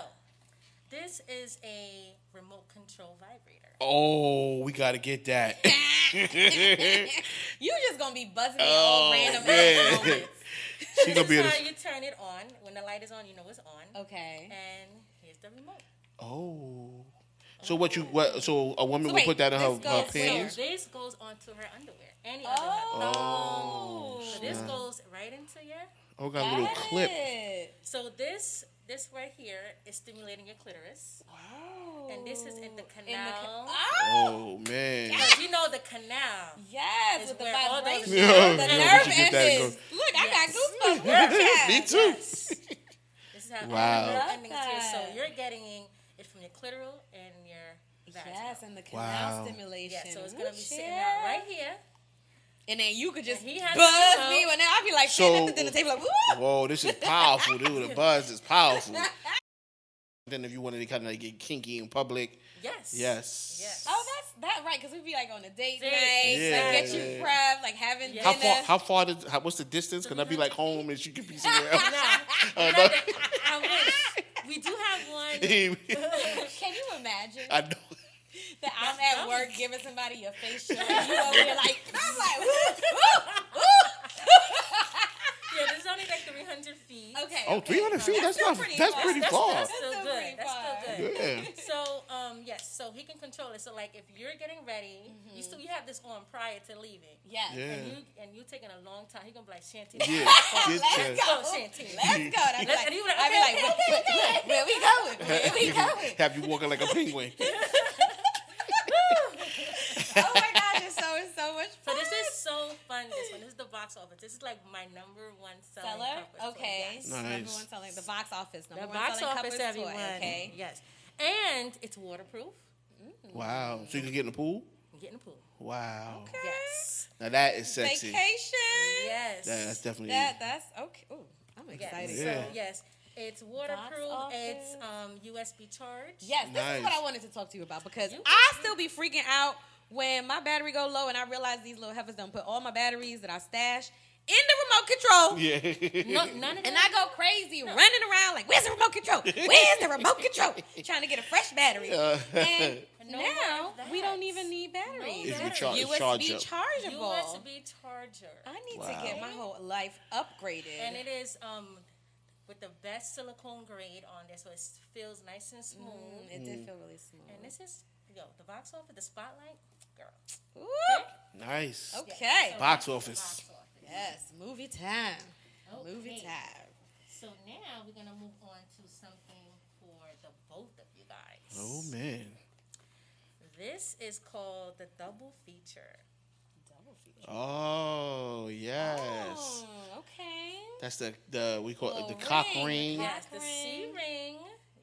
S4: this is a remote control vibrator.
S2: Oh, we got to get that.
S3: You just gonna be buzzing me all random
S2: man.
S3: moments.
S2: She gonna
S4: This
S2: be
S4: is
S2: in
S4: how
S2: a,
S4: you turn it on. When the light is on, you know it's on.
S3: Okay.
S4: And here's the remote.
S2: Oh. So so a woman
S3: So
S2: would
S3: wait,
S2: put that in her
S3: this goes where?
S2: panties?
S4: So this goes onto her underwear. Any
S3: Oh.
S4: underwear. So this goes right into your.
S2: Oh, got a little
S3: Got
S2: clip.
S3: it.
S4: So this right here is stimulating your clitoris.
S3: Oh.
S4: And this is in the canal.
S2: Oh man.
S4: Because you know the canal.
S3: Yes,
S4: Is
S3: with the
S4: where all those
S3: vibration,
S2: Yeah.
S3: the
S2: Yeah,
S3: nerve
S2: we should get that
S3: endings. Look, I got goosebumps. Yeah.
S2: Me too.
S4: Yes. This is how
S2: Wow.
S4: all the
S3: Love
S4: endings here. So
S3: that.
S4: you're getting it from your clitoral and your vaginal.
S3: Yes, and the canal
S2: Wow.
S3: stimulation.
S4: Yeah, so it's gonna be sitting
S3: Yeah.
S4: out right here.
S3: And then you could just
S4: And he has
S3: buzz
S4: to know.
S3: me, and then I'd be like
S2: So-
S3: sitting at the dinner table like, woo!
S2: Whoa, this is powerful, dude. The buzz is powerful. Then if you wanted to kind of get kinky in public,
S4: Yes.
S2: yes.
S3: Oh, that's right, because we'd be like on a date
S4: Date.
S3: night,
S2: Yeah.
S3: like get you prepped, like having
S4: Yeah.
S3: dinner.
S2: What's the distance? Can I be like home and she could be somewhere else?
S4: Nah,
S2: no.
S4: I wish. We do have one.
S3: Can you imagine
S2: I know.
S3: that I'm
S4: That
S3: at
S4: was-
S3: work giving somebody a facial and you over here like, I'm like, woo, woo,
S4: Yeah, this is only like 300 feet.
S3: woo. Okay.
S2: Oh,
S3: okay.
S2: 300 feet? That's
S3: still
S2: not.
S3: pretty
S2: That's
S3: far.
S2: pretty far.
S4: That's still
S3: That's
S4: good.
S3: pretty
S4: That's
S3: far.
S4: still good.
S2: Yeah.
S4: So, yes, so he can control it. So, like, if you're getting ready, you have this on prior to leaving.
S3: Yes.
S2: Yeah.
S4: And you taking a long time. He gonna be like, Shanty.
S2: Yeah.
S3: Let's
S2: Get
S3: go.
S4: Go, Shanty.
S3: Let's go. I'd be like,
S4: And you be like,
S3: I'd be
S4: okay,
S3: like, where we going? Where we going?
S2: Have you walking like a penguin?
S3: Oh my gosh, it's so much
S4: So
S3: fun.
S4: this is so fun. This is the box office. This is like my number one selling
S3: Seller?
S4: purpose.
S3: Okay.
S4: Yes.
S2: Nice.
S3: Number one selling, the box office. Number
S4: The
S3: one
S4: box
S3: selling
S4: office,
S3: couples
S4: everyone.
S3: toy. Okay.
S4: Yes. And it's waterproof.
S2: Wow. So you can get in the pool?
S4: Get in the pool.
S2: Wow.
S4: Yes.
S2: Now that is sexy.
S3: Vacation.
S4: Yes.
S2: That's definitely.
S3: That's okay. Ooh, I'm
S4: Yes.
S3: excited.
S2: Yeah.
S4: So, yes. It's waterproof.
S3: office.
S4: It's USB charge.
S3: Yes, this is what
S2: Nice.
S3: I wanted to talk to you about because
S4: You-
S3: I still be freaking out when my battery go low and I realize these little heifers don't put all my batteries that I stash in the remote control.
S2: Yeah.
S4: No, none of
S3: And
S4: that.
S3: I go crazy running around like, where's the remote control? Where's the remote control? Trying to get a fresh battery. And
S4: No
S3: now
S4: more of
S3: we
S4: that.
S3: don't even need batteries.
S4: It's
S3: There's
S2: recharge-
S3: USB
S2: charger.
S3: chargeable.
S4: USB charger.
S3: I need
S2: Wow.
S3: to get my whole life upgraded.
S4: And it is with the best silicone grade on there, so it feels nice and smooth.
S3: It did feel really smooth.
S4: And this is the box office, the spotlight, girl.
S3: Ooh,
S2: Nice.
S3: okay.
S2: Box office.
S4: Box office.
S3: Yes, movie time.
S4: Okay.
S3: Movie time.
S4: So now we're gonna move on to something for the both of you guys.
S2: Oh man.
S4: This is called the double feature.
S3: Double feature.
S2: Oh yes.
S3: Oh, okay.
S2: That's the we call it the
S3: Little
S2: cock
S3: ring.
S2: ring.
S3: Cock
S4: Yes, the C ring.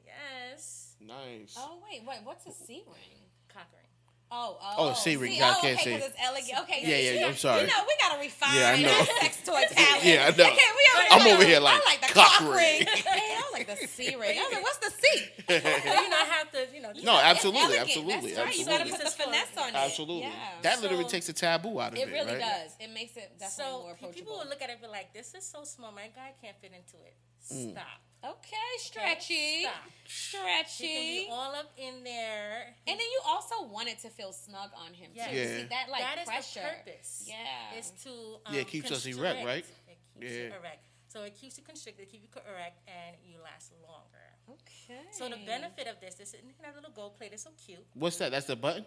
S4: Yes,
S2: Nice.
S3: Oh wait, what's a C ring?
S4: cock ring.
S2: Oh, C ring.
S3: See,
S2: I
S3: oh,
S2: can't
S3: okay,
S2: say.
S3: 'cause it's elegant. Okay,
S2: Yeah, I'm sorry.
S3: You know, we gotta refine
S2: Yeah, I know.
S3: our sex toy palette.
S2: Yeah, I know.
S3: Okay,
S2: I'm over here like,
S3: I like the
S2: cock
S3: cock
S2: ring.
S3: ring. I was like the C ring. I was like, what's the C?
S4: You not have to,
S2: No, absolutely,
S3: Elegant.
S2: absolutely,
S3: That's right. You gotta
S2: absolutely.
S3: put the finesse on it.
S2: Absolutely.
S3: Yeah.
S2: That literally
S4: So-
S2: takes the taboo out of it,
S3: It really
S2: right?
S3: does. It makes it definitely more
S4: So
S3: approachable.
S4: people will look at it and be like, "This is so small, my guy can't fit into it." Stop.
S3: Okay, stretchy.
S4: Stop.
S3: Stretchy.
S4: He can be all up in there.
S3: And then you also want it to feel snug on him
S4: Yes.
S3: too.
S2: Yeah.
S3: See, that like
S4: that is
S3: pressure.
S4: the purpose.
S3: Yeah.
S4: Is to
S2: Yeah, it keeps us erect,
S4: constrict.
S2: right?
S4: It keeps you
S2: Yeah.
S4: erect. So it keeps you constricted, keep you erect, and you last longer.
S3: Okay.
S4: So the benefit of this is you can have a little gold plate. It's so cute.
S2: What's that? That's the button?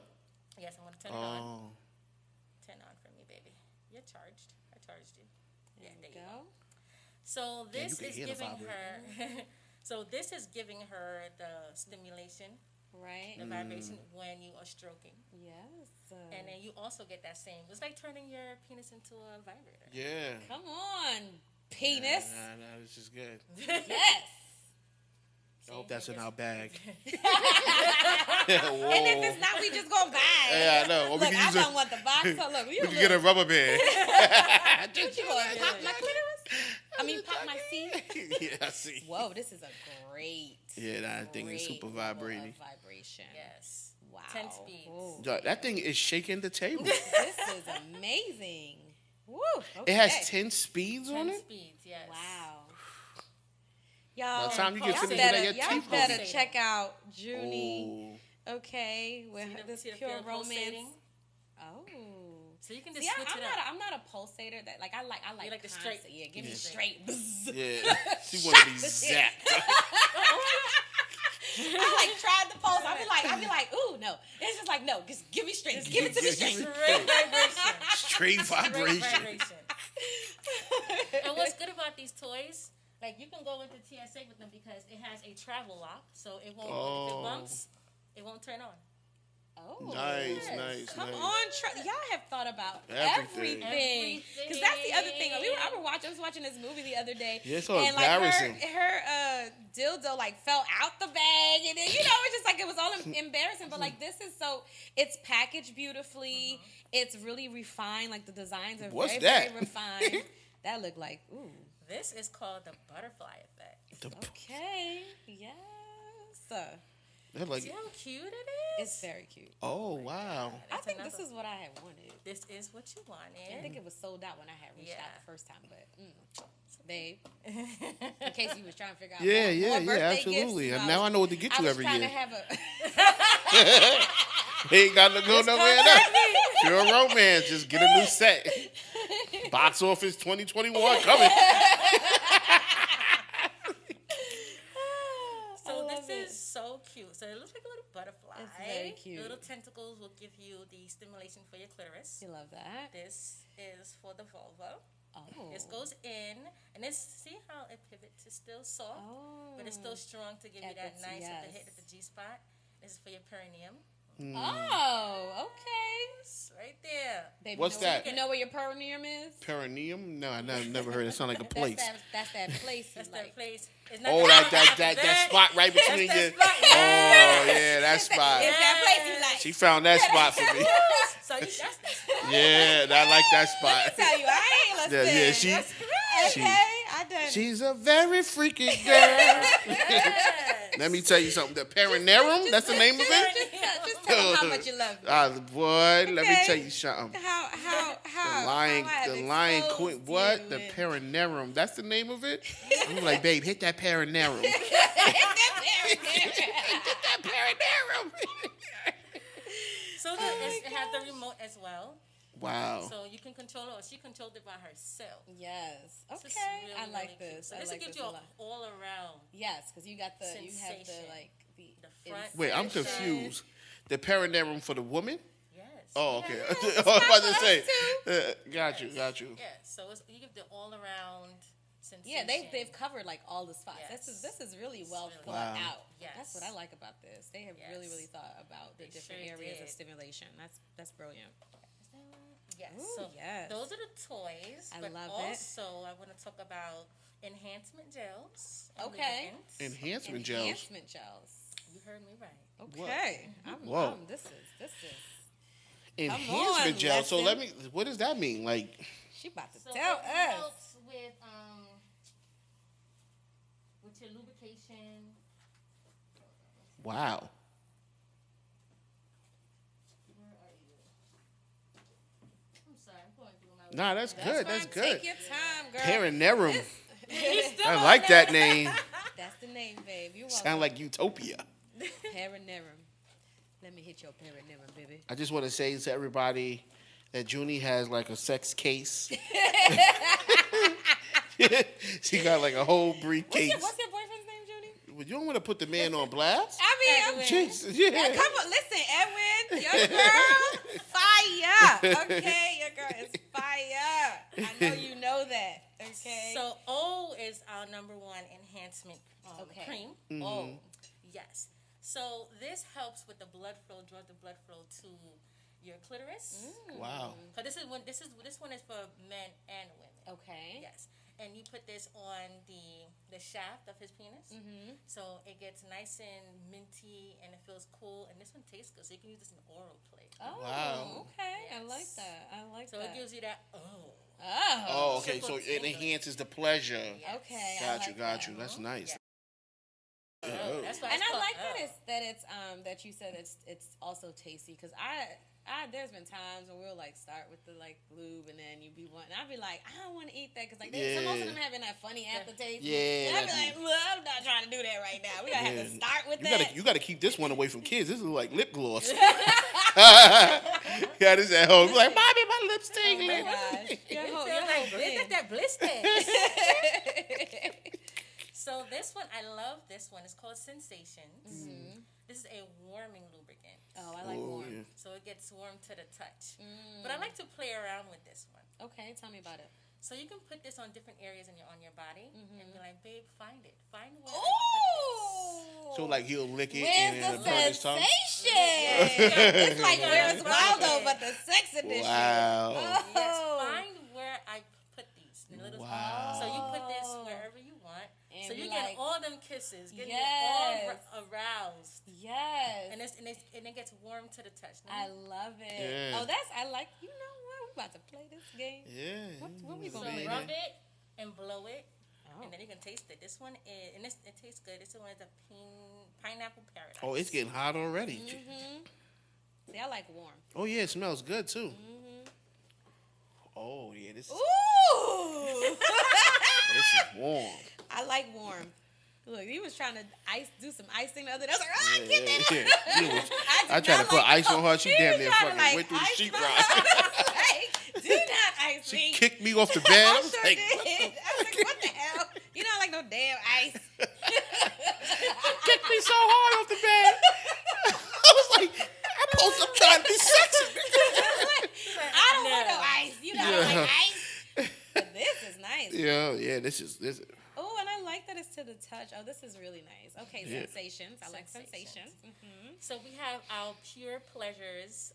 S4: Yes, I'm gonna turn it on.
S2: Oh.
S4: Turn it on for me, baby. You're charged. I charged you. Yeah,
S3: There you
S4: you
S3: go.
S4: So
S2: Yeah, you
S4: this
S2: can
S4: is
S2: hear the
S4: giving her. So this is giving her the stimulation,
S3: Right.
S4: the vibration when you are stroking,
S3: Yes.
S4: and then you also get that same. It's like turning your penis into a vibrator.
S2: Yeah.
S3: Come on, penis.
S2: Nah, this is good.
S3: Yes.
S2: I hope that's in our bag.
S3: And if it's not, we just gonna buy it.
S2: Yeah, I know. Or we
S3: Look,
S2: can
S3: I
S2: use
S3: don't want the box. So look,
S2: We can get a rubber band.
S3: What you gonna pop my clitoris? I mean, pop my seed.
S2: Yeah, I see.
S3: Whoa, this is a great.
S2: Yeah, that thing is super
S3: great level
S2: vibrating.
S3: of vibration.
S4: Yes.
S3: Wow.
S4: 10 speeds.
S3: Ooh,
S2: Yo, that thing is shaking the table.
S3: this is amazing. Woo. Okay.
S2: It has 10 speeds
S4: 10
S2: on it?
S4: speeds. Yes.
S3: Wow.
S2: By
S3: Y'all,
S2: the time you get
S3: y'all
S2: finished
S3: better,
S2: with that, your
S3: y'all
S2: teeth
S3: better
S4: pulsating.
S3: check out Junie.
S2: Oh.
S3: Okay, with
S4: See the-
S3: this
S4: see the
S3: pure
S4: feel
S3: romance.
S4: pulsating?
S3: Oh.
S4: So you can just
S3: See,
S4: switch it up.
S3: I'm not a pulsator. That like I like
S4: You like the
S3: constant-
S4: straight-
S3: Yeah, give me
S2: Yeah.
S3: straight. Bzz.
S2: Yeah. She want to be
S3: Shot the shit.
S2: zapped.
S3: I like tried the pulse. I be like, ooh, no. It's just like, no, just give me straight. Just give it to me straight.
S4: Straight vibration.
S2: Straight
S4: Great
S2: vibration.
S4: vibration. And what's good about these toys, like you can go into TSA with them because it has a travel lock, so it won't, if
S2: Oh.
S4: it bumps, it won't turn on.
S3: Oh,
S2: Nice, nice,
S3: Come
S2: nice.
S3: on, y'all have thought about
S2: Everything.
S3: everything. Because that's the other thing. I was watching this movie the other day.
S2: Yeah, it's so
S3: and
S2: embarrassing.
S3: Like her dildo like fell out the bag, and then it's just like it was all embarrassing. But like this is it's packaged beautifully. It's really refined. Like the designs are
S2: What's
S3: very,
S2: that?
S3: very refined. That looked like ooh.
S4: This is called the butterfly effect.
S3: Okay. Yes.
S2: They're like,
S4: See how cute it is?
S3: It's very cute.
S2: oh wow.
S3: I think
S4: another-
S3: this is what I had wanted.
S4: This is what you wanted.
S3: I think it was sold out when I had reached out
S4: Yeah.
S3: the first time, but babe, in case you was trying to figure out
S2: Yeah,
S3: more birthday
S2: absolutely.
S3: gifts,
S2: And now I know what to get you every
S3: I was
S2: year.
S3: trying to have a
S2: He ain't got to go nowhere else. Pure romance. Just get a new set. Box office 2021 coming.
S4: So
S3: love
S4: this
S3: it.
S4: is so cute. So it looks like a little butterfly.
S3: It's very cute.
S4: The little tentacles will give you the stimulation for your clitoris.
S3: You love that.
S4: This is for the vulva.
S3: Oh,
S4: This goes in, and this, see how it pivots? It's still soft, but it's still strong to give you that
S3: It's-
S4: nice at the
S3: yes.
S4: hit at the G spot. This is for your perineum.
S3: Oh, okay.
S4: It's right there.
S3: Baby,
S2: What's that?
S3: You know where your perineum is?
S2: Perineum? No, I never heard it. Sound like a place.
S3: That's that place.
S4: That's
S3: like,
S4: that place. It's not
S2: Oh,
S4: the-
S2: that spot right between
S4: That's
S2: your.
S4: that spot.
S2: Oh, yeah, that spot.
S3: It's that place you like.
S2: She found that spot for me.
S4: So that's
S2: Yeah, I like that spot.
S3: Tell you, I ain't
S2: Yeah,
S3: listening.
S2: yeah,
S3: Okay, I done.
S2: she's a very freaky girl. Let me tell you something. The perineum, that's the name of it?
S3: Just tell them how much you love me.
S2: Boy, let me
S3: Okay.
S2: tell you something.
S3: How
S2: The lion queen. What? The perineum. That's the name of it? I'm like, babe, hit that perineum. Hit that perineum.
S4: So it has the remote as well.
S2: Wow.
S4: So you can control it, or she controlled it by herself.
S3: Yes.
S4: So it's
S3: Okay.
S4: really,
S3: I like
S4: really cute.
S3: this.
S4: So
S3: I
S4: this
S3: like
S4: will give
S3: this
S4: you
S3: a lot.
S4: all around.
S3: Yes, because you have the
S4: Sensation. The front.
S3: it's-
S2: Wait, I'm
S4: Sensation.
S2: confused. The perineum for the woman?
S4: Yes.
S2: Oh, okay.
S3: Yeah,
S2: I was
S3: it's
S2: about to
S3: fine
S2: say.
S3: for us
S2: Got you.
S4: Yeah. So you give the all around sensation.
S3: Yeah, they've covered like all the spots.
S4: Yes.
S3: This is really well
S4: really
S3: thought
S2: Wow.
S3: out.
S4: Yes.
S3: That's what I like about this. They have really
S4: Yes.
S3: thought about the
S4: They
S3: different
S4: sure
S3: areas of
S4: did.
S3: stimulation. That's brilliant.
S4: Yes.
S3: Ooh,
S4: So
S3: yes.
S4: those are the toys.
S3: I
S4: but
S3: love it.
S4: also, I want to talk about enhancement gels. and
S3: Okay.
S4: lubricants.
S2: Enhancement gels.
S3: Enhancement gels.
S4: You heard me right.
S3: Okay.
S2: Whoa.
S3: This is.
S2: Enhancement
S3: on,
S2: gel. So
S3: lesson.
S2: what does that mean? Like,
S3: She about to
S4: So
S3: tell
S4: it
S3: us.
S4: helps with your lubrication.
S2: wow.
S4: Where are you? I'm sorry, I'm going through my.
S2: Nah, that's good. That's
S3: Fine.
S2: good.
S3: Take your time, girl.
S2: Perineum.
S4: He's still
S2: I
S4: on
S2: like
S4: there.
S2: that name.
S3: That's the name, babe. You
S2: Sound like Utopia.
S3: perineum. Let me hit your perineum, baby.
S2: I just want to say to everybody that Junie has like a sex case. She got like a whole briefcase.
S3: What's your boyfriend's name, Judy?
S2: Well, you don't want to put the man on blast.
S3: I mean,
S4: Edwin.
S2: Jesus, yeah.
S3: come on, listen, Edwin, your girl, fire. Okay, your girl is fire. I know you know that. Okay.
S4: So O is our number one enhancement
S3: Okay.
S4: cream.
S2: Mm-hmm.
S3: Oh,
S4: Yes. So this helps with the blood flow, draws the blood flow to your clitoris.
S2: Wow.
S4: So this one is for men and women.
S3: okay.
S4: Yes. And you put this on the shaft of his penis. So it gets nice and minty and it feels cool. And this one tastes good. So you can use this in oral play.
S3: Oh,
S2: Wow.
S3: okay. I
S4: Yes.
S3: like that. I like
S4: So
S3: that.
S4: it gives you that,
S2: Oh, okay.
S4: Simple
S2: So it
S4: tingle.
S2: enhances the pleasure.
S3: Okay. I
S2: Got you.
S3: like
S2: Got
S3: that.
S2: you. That's nice.
S4: Yeah.
S2: Oh.
S4: That's why
S3: And
S4: it's
S3: I
S4: called
S3: like
S4: O.
S3: that you said it's also tasty because there's been times when we'll like start with the like lube and then you be wanting. I'd be like, I don't want to eat that because like most of them having that funny aftertaste.
S2: Yeah,
S3: And I'd be
S2: that
S3: like, well, I'm not trying to do that right now. We gotta have to
S2: Yeah.
S3: start with
S2: You
S3: that.
S2: gotta keep this one away from kids. This is like lip gloss. Got this at home. Like, mommy, my lips
S3: Oh my
S2: tingling.
S3: gosh. Your whole
S4: Feels like
S3: thing.
S4: look at that blister. So this one, I love this one. It's called Sensations. This is a warming lubricant.
S3: Oh, I like
S2: Oh,
S3: warm.
S2: yeah.
S4: So it gets warm to the touch. But I like to play around with this one.
S3: Okay, tell me about it.
S4: So you can put this on different areas on your body and be like, babe, find it. Find where I put this.
S3: Ooh!
S2: So like he'll lick it
S3: Where's
S2: and then
S3: the
S2: burn his tongue.
S3: sensation? It's like Where's Waldo, but the sex edition.
S2: Wow.
S4: Yes,
S3: Oh.
S4: find where I put these. The little
S2: Wow.
S4: So you put this wherever you want.
S3: And
S4: So you
S3: be
S4: get
S3: like,
S4: all them kisses, getting
S3: yes.
S4: you all aroused.
S3: Yes.
S4: And it gets warm to the touch.
S3: I love it.
S2: Yeah.
S3: Oh, I like, you know what? We're about to play this game.
S2: Yeah.
S3: What we
S4: So
S3: gonna do?
S4: rub it and blow it.
S3: Oh.
S4: And then you can taste it. This one is, and it tastes good. This one is a pineapple paradise.
S2: Oh, it's getting hot already.
S3: See, I like warm.
S2: Oh yeah, it smells good too. Oh yeah, this is
S3: Ooh!
S2: warm.
S3: I like warm. Look, he was trying to do some icing the other day. I was like, get that.
S2: I tried to put ice on her. She damn near
S3: tried to,
S2: fucking went through the
S3: ice
S2: sheetrock.
S3: I was like, do not ice
S2: She
S3: me.
S2: kicked me off the bed. I
S3: I
S2: was
S3: sure
S2: like,
S3: did. I was like, what the hell? You don't like no damn ice.
S2: kicked me so hard off the bed. I was like, I'm trying to be sexy.
S3: I don't want no ice. You know, I don't like ice. But this is nice.
S2: Yeah, this is.
S3: Oh, and I like that it's to the touch. Oh, this is really nice. Okay,
S2: Yeah.
S3: sensations. I like sensations.
S4: Sensations. So we have our Pure Pleasures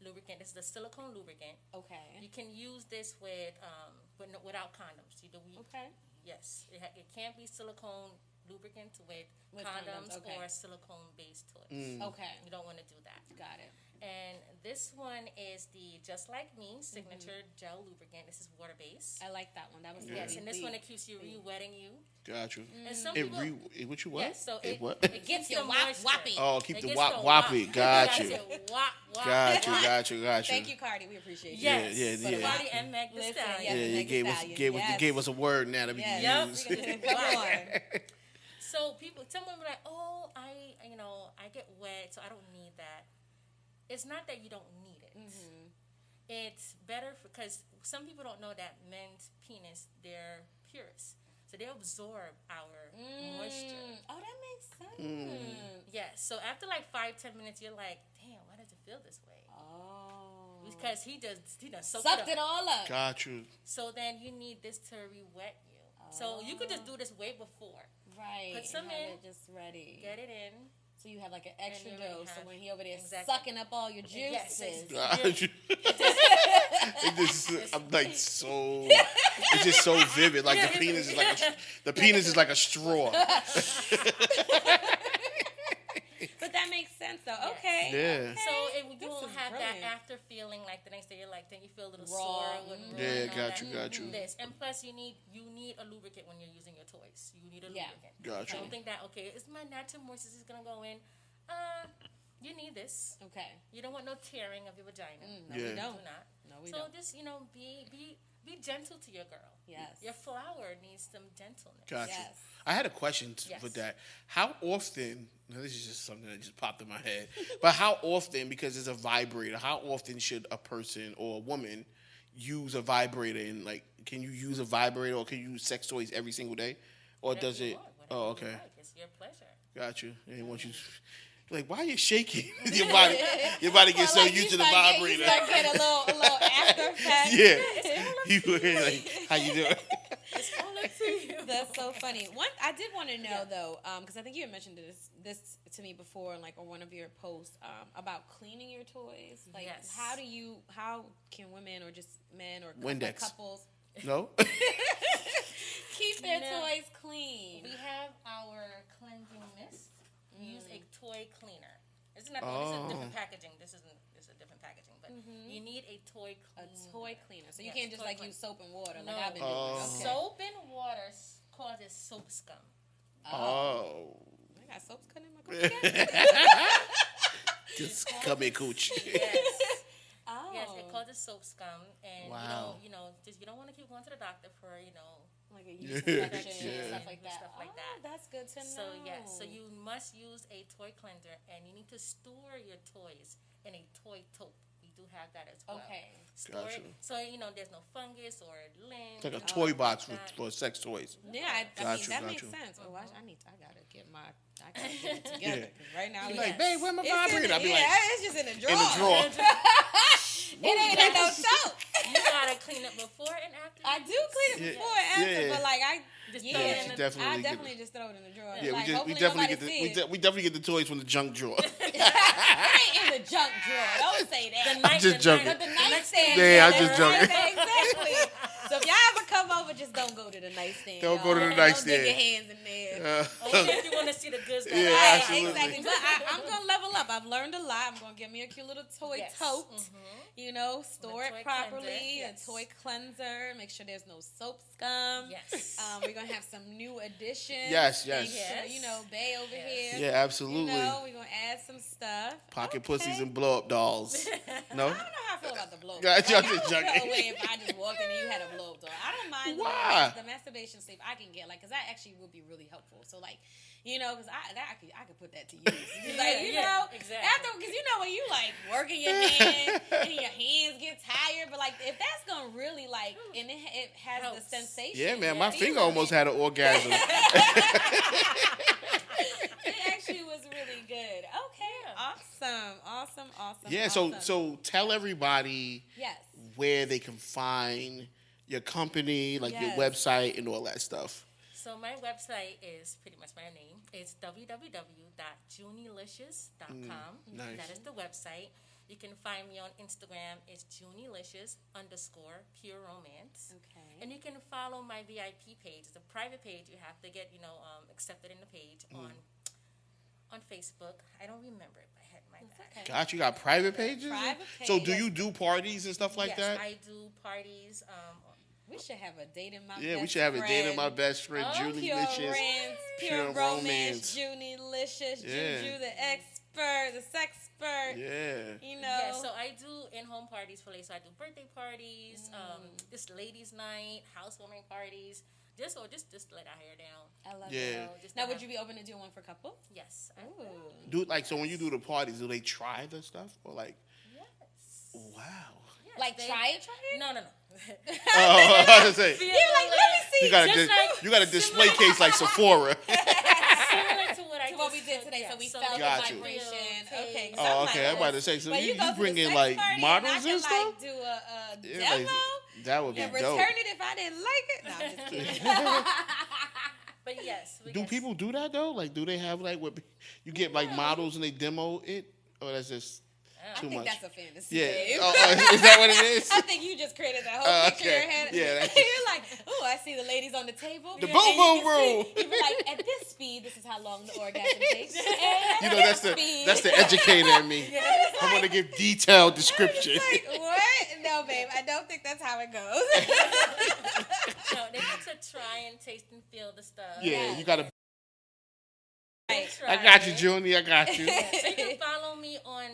S4: lubricant. This is the silicone lubricant.
S3: Okay.
S4: You can use this without condoms.
S3: Okay.
S4: Yes, it can't be silicone lubricant with
S3: condoms,
S4: condoms
S3: okay.
S4: or silicone-based toys.
S3: Okay.
S4: You don't want to do that.
S3: Got it.
S4: And this one is the Just Like Me signature gel lubricant. This is water-based.
S3: I like that one. That was
S4: Yes,
S3: really
S4: and this
S3: deep.
S4: one it keeps you re-wetting you.
S2: Got you.
S4: And some
S2: It
S4: people,
S2: what you what?
S4: yes, so
S2: it what?
S4: it gets
S3: your
S4: the
S3: wop-
S4: moisture.
S3: whoppy.
S2: Oh, keep
S4: It
S2: the
S4: gets
S2: wop whoppy. Got you.
S4: Wop, wop,
S2: Got you.
S4: wop.
S2: Got you. Got you.
S3: Thank you, Cardi. We appreciate you.
S4: Yes,
S2: Yeah,
S4: for the
S2: yeah.
S4: body and Meg the
S3: Listen,
S4: Stallion.
S3: yes.
S2: Yeah, you
S3: Megan
S2: gave us
S3: Stallion, yes.
S2: gave us a word now that we
S3: Yes.
S2: can
S4: Yep,
S2: use.
S4: we can
S3: Come on.
S4: So someone be like, oh, I get wet, so I don't need that. It's not that you don't need it. It's better because some people don't know that men's penis, they're porous. So they absorb our moisture.
S3: Oh, that makes sense.
S4: Yes. So after like 5-10 minutes, you're like, damn, why does it feel this way?
S3: Oh.
S4: Because he done soaked
S3: Sucked
S4: it
S3: it
S4: up.
S3: all up.
S2: Got you.
S4: So then you need this to re-wet you. So you could just do this way before.
S3: Right.
S4: Put some
S3: and have
S4: in.
S3: it just ready.
S4: Get it in.
S3: So you have like an extra
S4: you already
S3: dose. So
S4: have-
S3: when he over there
S4: exactly.
S3: sucking up all your juices.
S4: Yes,
S2: Got you. I'm like so. It's just so vivid. Like the penis is like a straw.
S3: But that makes sense though.
S4: Yes.
S3: Okay.
S2: Yeah.
S4: So you
S3: This
S4: won't
S3: is
S4: have
S3: brilliant.
S4: that after feeling like the next day. You're like, then you feel a little
S3: Raw.
S4: sore. With
S2: Yeah,
S4: and all
S2: got
S4: that.
S2: you.
S4: This and plus you need a lubricant when you're using your toys. You need a
S3: Yeah.
S4: lubricant.
S2: Got you.
S4: Don't think that is my natural moisture is gonna go in. You need this.
S3: Okay.
S4: You don't want no tearing of your vagina.
S3: No,
S2: Yeah.
S3: we don't.
S4: Do not.
S3: No, we
S4: so
S3: don't.
S4: just be gentle to your girl.
S3: Yes.
S4: Your flower needs some gentleness.
S2: Got you.
S3: Yes.
S2: I had a question
S4: Yes.
S2: with that. How often? Now this is just something that just popped in my head. But how often? Because it's a vibrator. How often should a person or a woman use a vibrator? And like, can you use a vibrator or can you use sex toys every single day, or
S4: Whatever
S2: does
S4: you
S2: it?
S4: want, whatever
S2: Oh,
S4: you
S2: okay.
S4: like. It's your pleasure.
S2: Got you. And once you. Like, why are you shaking? your body gets so
S3: Like,
S2: used to
S3: you
S2: the
S3: start
S2: vibrator.
S3: You start getting a little after effect.
S2: Yeah. You were like, how you doing?
S4: It's all up to you.
S3: That's so funny. I did want to know though, because I think you had mentioned this to me before, like on one of your posts about cleaning your toys. Like,
S4: Yes.
S3: how can women or just men or
S2: Windex.
S3: couples
S2: No.
S3: keep their
S4: No.
S3: toys clean?
S4: We have our cleansing mist. We use a toy cleaner. This is not. This
S2: Oh.
S4: is different packaging. This is a different packaging, but you need a toy
S3: A
S4: cleaner.
S3: toy cleaner. So you
S4: Yes,
S3: can't just
S4: toy
S3: like
S4: cleaner.
S3: use soap and water
S4: No.
S3: like I've been doing.
S2: Oh.
S3: Okay.
S4: Soap and water causes soap scum.
S2: Oh.
S3: I got soap cutting in my coochie.
S2: Just come in, cooch.
S4: Yes.
S3: Oh.
S4: Yes, it causes soap scum, and
S2: Wow.
S4: you don't want to keep going to the doctor for
S3: like a yeast
S2: Yeah.
S3: infection and
S2: Yeah.
S3: stuff like that.
S4: Stuff like that.
S3: That's good to know.
S4: So yes, so you must use a toy cleanser, and you need to store your toys in a toy tote. We do have that as well.
S3: Okay.
S4: Store
S2: Gotcha.
S4: it so there's no fungus or lint.
S2: It's like a
S4: or
S2: toy
S4: anything
S2: box
S4: like that.
S2: for sex toys.
S3: Yeah, I mean
S2: Gotcha,
S3: that
S2: gotcha.
S3: makes sense. Oh, I gotta get it together. 'Cause right now,
S2: She's
S3: it's-
S2: like, babe, where my
S3: it's in
S2: vibrator?
S3: the-
S2: I'll be
S3: yeah,
S2: like,
S3: it's just in the drawer.
S2: in the drawer.
S3: It ain't in no tote.
S4: You gotta clean up before and after.
S3: I do clean it before and after, but like I
S4: Just
S3: yeah,
S4: throw it in
S3: I
S2: definitely
S3: definitely just throw it in the drawer.
S2: Yeah,
S3: like,
S2: we
S3: hopefully
S2: definitely
S3: nobody
S2: get
S3: see it.
S2: we definitely get the toys from the junk drawer.
S3: It ain't in the junk drawer. Don't say that.
S2: I'm just joking.
S3: But the nightstand.
S2: Yeah, I'm
S3: drawer,
S2: just joking.
S3: right? Exactly. So if y'all ever come over, just don't go to the nightstand.
S2: Don't go to the
S3: Don't
S2: nightstand.
S3: dig your hands in there.
S4: Only if you want to see the goods. That
S2: Yeah,
S3: Right,
S2: absolutely.
S3: exactly. But I'm gonna level up. I've learned a lot. I'm gonna get me a cute little toy
S4: Yes.
S3: tote. You know, store
S4: toy
S3: it properly.
S4: cleanser, yes.
S3: A toy cleanser. Make sure there's no soap scum.
S4: Yes.
S3: We're gonna have some new additions.
S2: Yes,
S3: Thanks
S2: yes.
S3: to, you know, Bay over here.
S2: Yeah, absolutely.
S3: You know, we're gonna add some stuff.
S2: Pocket
S3: Okay.
S2: pussies and blow up dolls. No?
S3: I don't know how I feel about the blow up.
S2: Gotcha,
S3: Like,
S2: I'm
S3: I
S2: just
S3: would feel
S2: joking.
S3: away if I just walked in and you had a blow up doll. I don't mind
S2: Why?
S3: the masturbation sleep I can get, like, because that actually would be really helpful. So, like, you know, because I could put that to use. Just like, you know,
S4: exactly.
S3: after, because you know when you like working your hand and your hands get tired, but like if that's gonna really like, and it has
S4: Helps.
S3: the sensation.
S2: Yeah, man, my
S3: the
S2: finger
S3: feeling.
S2: almost had an orgasm.
S3: It actually was really good. Okay, awesome.
S2: Yeah,
S3: awesome.
S2: so tell everybody
S3: yes.
S2: where they can find your company, like your
S3: Yes.
S2: website and all that stuff.
S4: So my website is pretty much my name. It's www.junilicious.com.
S2: nice.
S4: That is the website. You can find me on Instagram. It's junilicious_pure romance.
S3: Okay.
S4: And you can follow my VIP page. It's a private page. You have to get, accepted in the page on Facebook. I don't remember it by head, my bad.
S3: Okay.
S2: Got you got private pages?
S3: Private
S2: So
S3: page.
S2: do you do parties and stuff like
S4: yes,
S2: that?
S4: I do parties.
S3: We should have a date in my
S2: Yeah, we
S3: best
S2: should have a date
S3: friend.
S2: in my best friend, Julie
S3: Pure
S2: Licious.
S3: Pure
S2: Pure
S3: romance,
S2: romance.
S3: Junie Licious,
S2: Yeah.
S3: Juju the expert, the sexpert.
S2: Yeah.
S3: You know.
S4: Yeah, so I do in-home parties for ladies. So I do birthday parties, just ladies' night, housewarming parties, just let our hair down.
S3: I love
S2: Yeah.
S3: it.
S4: So just
S3: Now,
S4: to
S3: would
S4: have-
S3: you be open to doing one for couple?
S4: Yes.
S3: Ooh.
S2: Do like so when you do the parties, do they try the stuff or like?
S4: Yes.
S2: Wow.
S4: Yes,
S3: Like, try it?
S4: No.
S2: Oh, I was gonna say
S3: You're like, let me see.
S2: you got
S4: just like-
S2: you got a display case like Sephora.
S4: Similar to what I
S3: To what
S4: just
S3: we did
S4: said,
S3: today, so
S4: yeah.
S3: we
S4: So
S3: felt the
S2: Got you.
S3: vibration. Okay. 'cause
S2: Oh,
S3: I'm
S2: okay. I'm
S3: like,
S2: about to say. So
S3: but
S2: you
S3: go to
S2: bring
S3: the
S2: in
S3: sex
S2: like
S3: party
S2: models
S3: and I
S2: and
S3: can,
S2: stuff?
S3: like, do a
S2: Yeah, like,
S3: demo
S2: that would be
S3: and
S2: dope.
S3: return it if I didn't like it. No, I'm just kidding.
S4: But yes.
S2: Do people do that though? Like, do they have like what you get like models and they demo it, or that's just
S3: I
S2: too
S3: think
S2: much?
S3: that's a fantasy.
S2: Yeah.
S3: babe.
S2: Oh, is that what it is?
S3: I think you just created that whole picture in your
S2: okay.
S3: head.
S2: Yeah, that's-
S3: You're like, oh, I see the ladies on the table.
S2: The
S3: And
S2: boom
S3: you
S2: boom
S3: can
S2: rule.
S3: see- You be like, at this speed, this is how long the orgasm takes. And
S2: You
S3: at
S2: know,
S3: this
S2: that's
S3: speed,
S2: the educator in me. I want to give detailed description.
S3: Like, what? No, babe, I don't think that's how it goes.
S4: No, they get to try and taste and feel the stuff.
S2: Yeah, you gotta.
S3: Right.
S2: I got you, Junie. I got you.
S4: So you can follow me on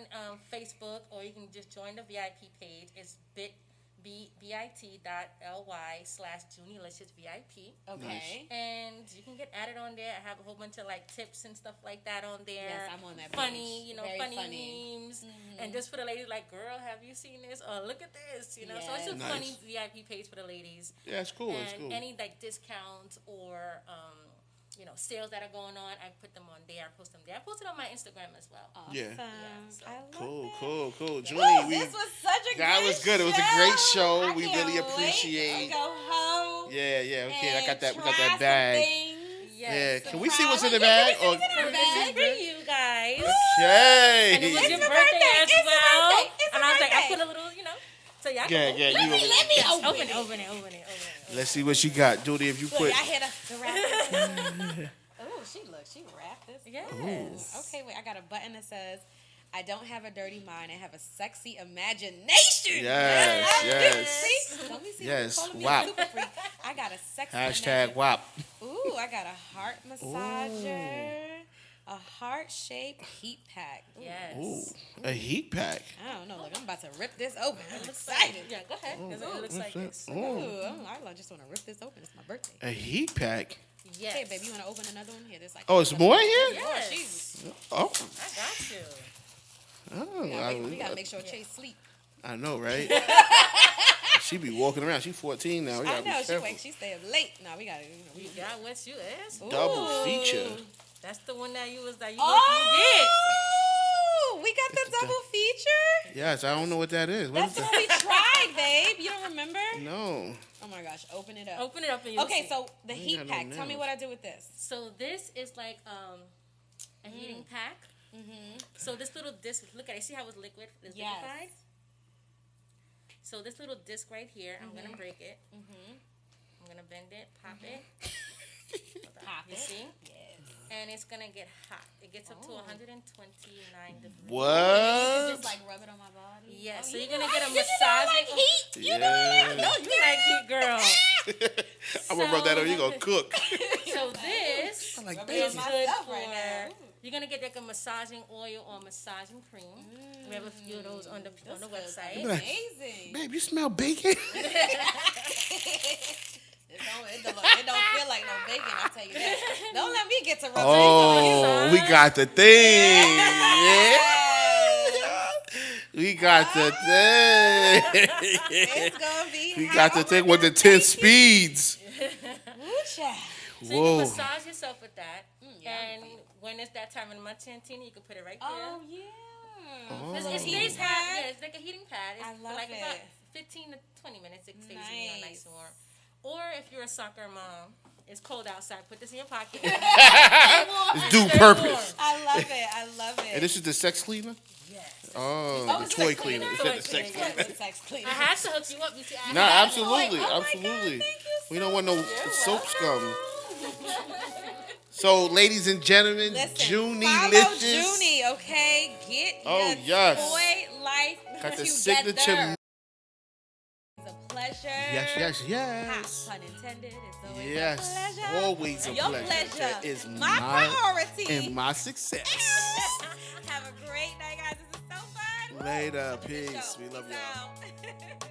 S4: Facebook, or you can just join the VIP page. It's bit.ly/JunieLiciousVIP.
S3: Okay.
S4: And you can get added on there. I have a whole bunch of like tips and stuff like that on there.
S3: Yes, I'm on that
S4: Funny,
S3: page.
S4: funny,
S3: Very funny.
S4: memes. And just for the ladies, like, girl, have you seen this? Or look at this, So it's a
S3: Yes.
S4: funny VIP page for the ladies.
S2: Yeah, it's cool. It's
S4: And
S2: cool.
S4: any like discounts or sales that are going on, I put them on there. I post them there. I post it on my Instagram as well.
S2: Yeah.
S3: Awesome. I love
S2: Cool,
S3: it.
S2: cool.
S3: Ooh,
S2: Junie,
S3: this was such a
S2: that
S3: good
S2: was good. It was a
S3: show.
S2: great show.
S3: I
S2: We
S3: can't
S2: really
S3: wait
S2: appreciate.
S3: to go home.
S2: Yeah. Okay, I
S3: and
S2: got that. We got
S3: try
S2: that
S3: some
S2: bag.
S3: things.
S2: Yeah.
S4: So
S2: Can we see what's in the
S3: Yeah,
S2: bag?
S3: can we see what's in the
S4: this is
S3: bag?
S4: for you guys. And it
S2: Okay.
S4: was
S3: It's
S4: your
S3: her
S4: birthday
S3: birthday.
S4: as
S3: It's her
S4: well.
S3: birthday. It's
S4: And
S3: her
S4: I was like, I
S3: birthday.
S4: put a little, so y'all
S2: Yeah,
S4: can
S2: yeah.
S3: Let me
S4: Yes,
S3: open
S4: open
S3: it.
S4: it.
S2: Let's see what she got, Junie. If you
S3: Look,
S2: put.
S3: I hit the wrap. Oh, she wrapped this.
S4: Yes.
S3: Okay, wait. I got a button that says, "I don't have a dirty mind. I have a sexy imagination."
S2: Yes, yes.
S3: See? Don't be seeing
S2: Yes,
S3: calling me
S2: wow.
S3: a super freak. I got a sexy
S2: Hashtag WAP.
S3: Ooh, I got a heart massager, a heart-shaped heat pack. Ooh,
S4: Yes.
S2: Ooh, a heat pack.
S3: I don't know. Look, I'm about to rip this open. I'm excited.
S4: Yeah, go ahead. 'Cause it looks like this.
S3: Ooh, I just want to rip this open. It's my birthday.
S2: A heat pack.
S4: Yes.
S3: Hey, baby, you want to open another one? Here, there's like.
S2: Oh, it's more in here?
S4: Yes.
S3: Jesus.
S2: Oh,
S4: I got you.
S3: We gotta make sure Chase sleep.
S2: I know, right? She be walking around. She 14 now. We
S3: I
S2: gotta be
S3: know she
S2: careful.
S3: wakes. She stay up late. No, we gotta.
S4: You got what you asked.
S2: Double feature.
S4: That's the one that you was like, you
S3: Oh, Oh, we got the double feature.
S2: Yes, I don't know what that is. What
S3: That's
S2: is
S3: what we tried, babe. You don't remember?
S2: No.
S3: Oh my gosh, open it up.
S4: Open it up and you'll
S3: Okay,
S4: see.
S3: so the
S2: ain't
S3: heat
S2: got no
S3: pack. Tell me
S2: nails.
S3: what I do with this.
S4: So this is like a heating pack. So this little disc, look at it. See how it's liquid? It's
S3: Yes.
S4: liquefied. So this little disc right here, I'm gonna break it. I'm gonna bend it, pop it.
S3: Pop
S4: You
S3: it.
S4: see?
S3: Yes.
S4: And it's gonna get hot. It gets up to 129 degrees.
S3: You
S2: What?
S3: just like rub it on my body.
S4: Yeah,
S3: Oh,
S4: so
S3: you
S4: you're gonna
S3: know,
S4: get a
S3: you know I
S4: massage.
S3: like heat. You know I like
S2: Yeah.
S4: You like heat, girl.
S2: I'm gonna rub that on. You gonna
S4: So-
S2: cook?
S4: So this
S2: I like
S3: Rub it on
S4: is
S2: bacon.
S4: good
S3: myself
S4: for.
S3: right now.
S4: You're gonna get like a massaging oil or massaging cream. We have a few of those on the website.
S3: Amazing.
S2: Babe, you smell bacon?
S3: It don't feel like no bacon, I'll tell you that. Don't let me get to rub
S2: Oh, we got the thing. Yeah. We got the thing.
S3: It's gonna be
S2: We got the thing with the 10 speeds.
S3: Woo-cha.
S4: So you can
S2: Whoa.
S4: massage yourself with that.
S3: yeah,
S4: And when it's that time in my Tantini, you can put it right there.
S3: Oh yeah.
S2: Oh.
S4: It's,
S3: Little
S4: it
S3: heating
S4: stays hot.
S3: pad.
S4: Yeah, it's like a heating pad. It's
S3: I love
S4: like
S3: it.
S4: about 15 to 20 minutes. It stays in there nice and warm. Or if you're a soccer mom, it's cold outside. Put this in your pocket.
S2: It's due purpose.
S3: I love it. I love it.
S2: And this is the sex cleaner?
S4: Yes.
S2: Oh, the
S3: it's
S2: toy
S3: sex
S2: cleaner.
S3: cleaner?
S2: Instead of sex
S4: Toy
S2: cleaner.
S3: Sex cleaner.
S4: I had to hook you up. You see, I
S2: No,
S4: had to.
S2: absolutely.
S3: Oh my God,
S2: Absolutely.
S3: thank you
S2: We
S3: so
S2: don't want no
S3: much.
S2: soap scum. So, ladies and gentlemen,
S3: Listen,
S2: Junie
S3: follow
S2: Licious.
S3: Junie, okay? Get
S2: Oh,
S3: your
S2: yes.
S3: toy life
S2: Got the
S3: together.
S2: signature.
S3: It's a pleasure.
S2: Yes, yes,
S3: Ha,
S2: yes.
S3: pun intended. It's always
S2: Yes.
S3: a pleasure.
S2: Always a
S3: Your
S2: pleasure. That is
S3: my priority.
S2: and my success.
S3: Have a great night, guys. This is so fun.
S2: Later.
S3: This is the
S2: Peace.
S3: show.
S2: We love
S3: Peace
S2: y'all.
S3: out.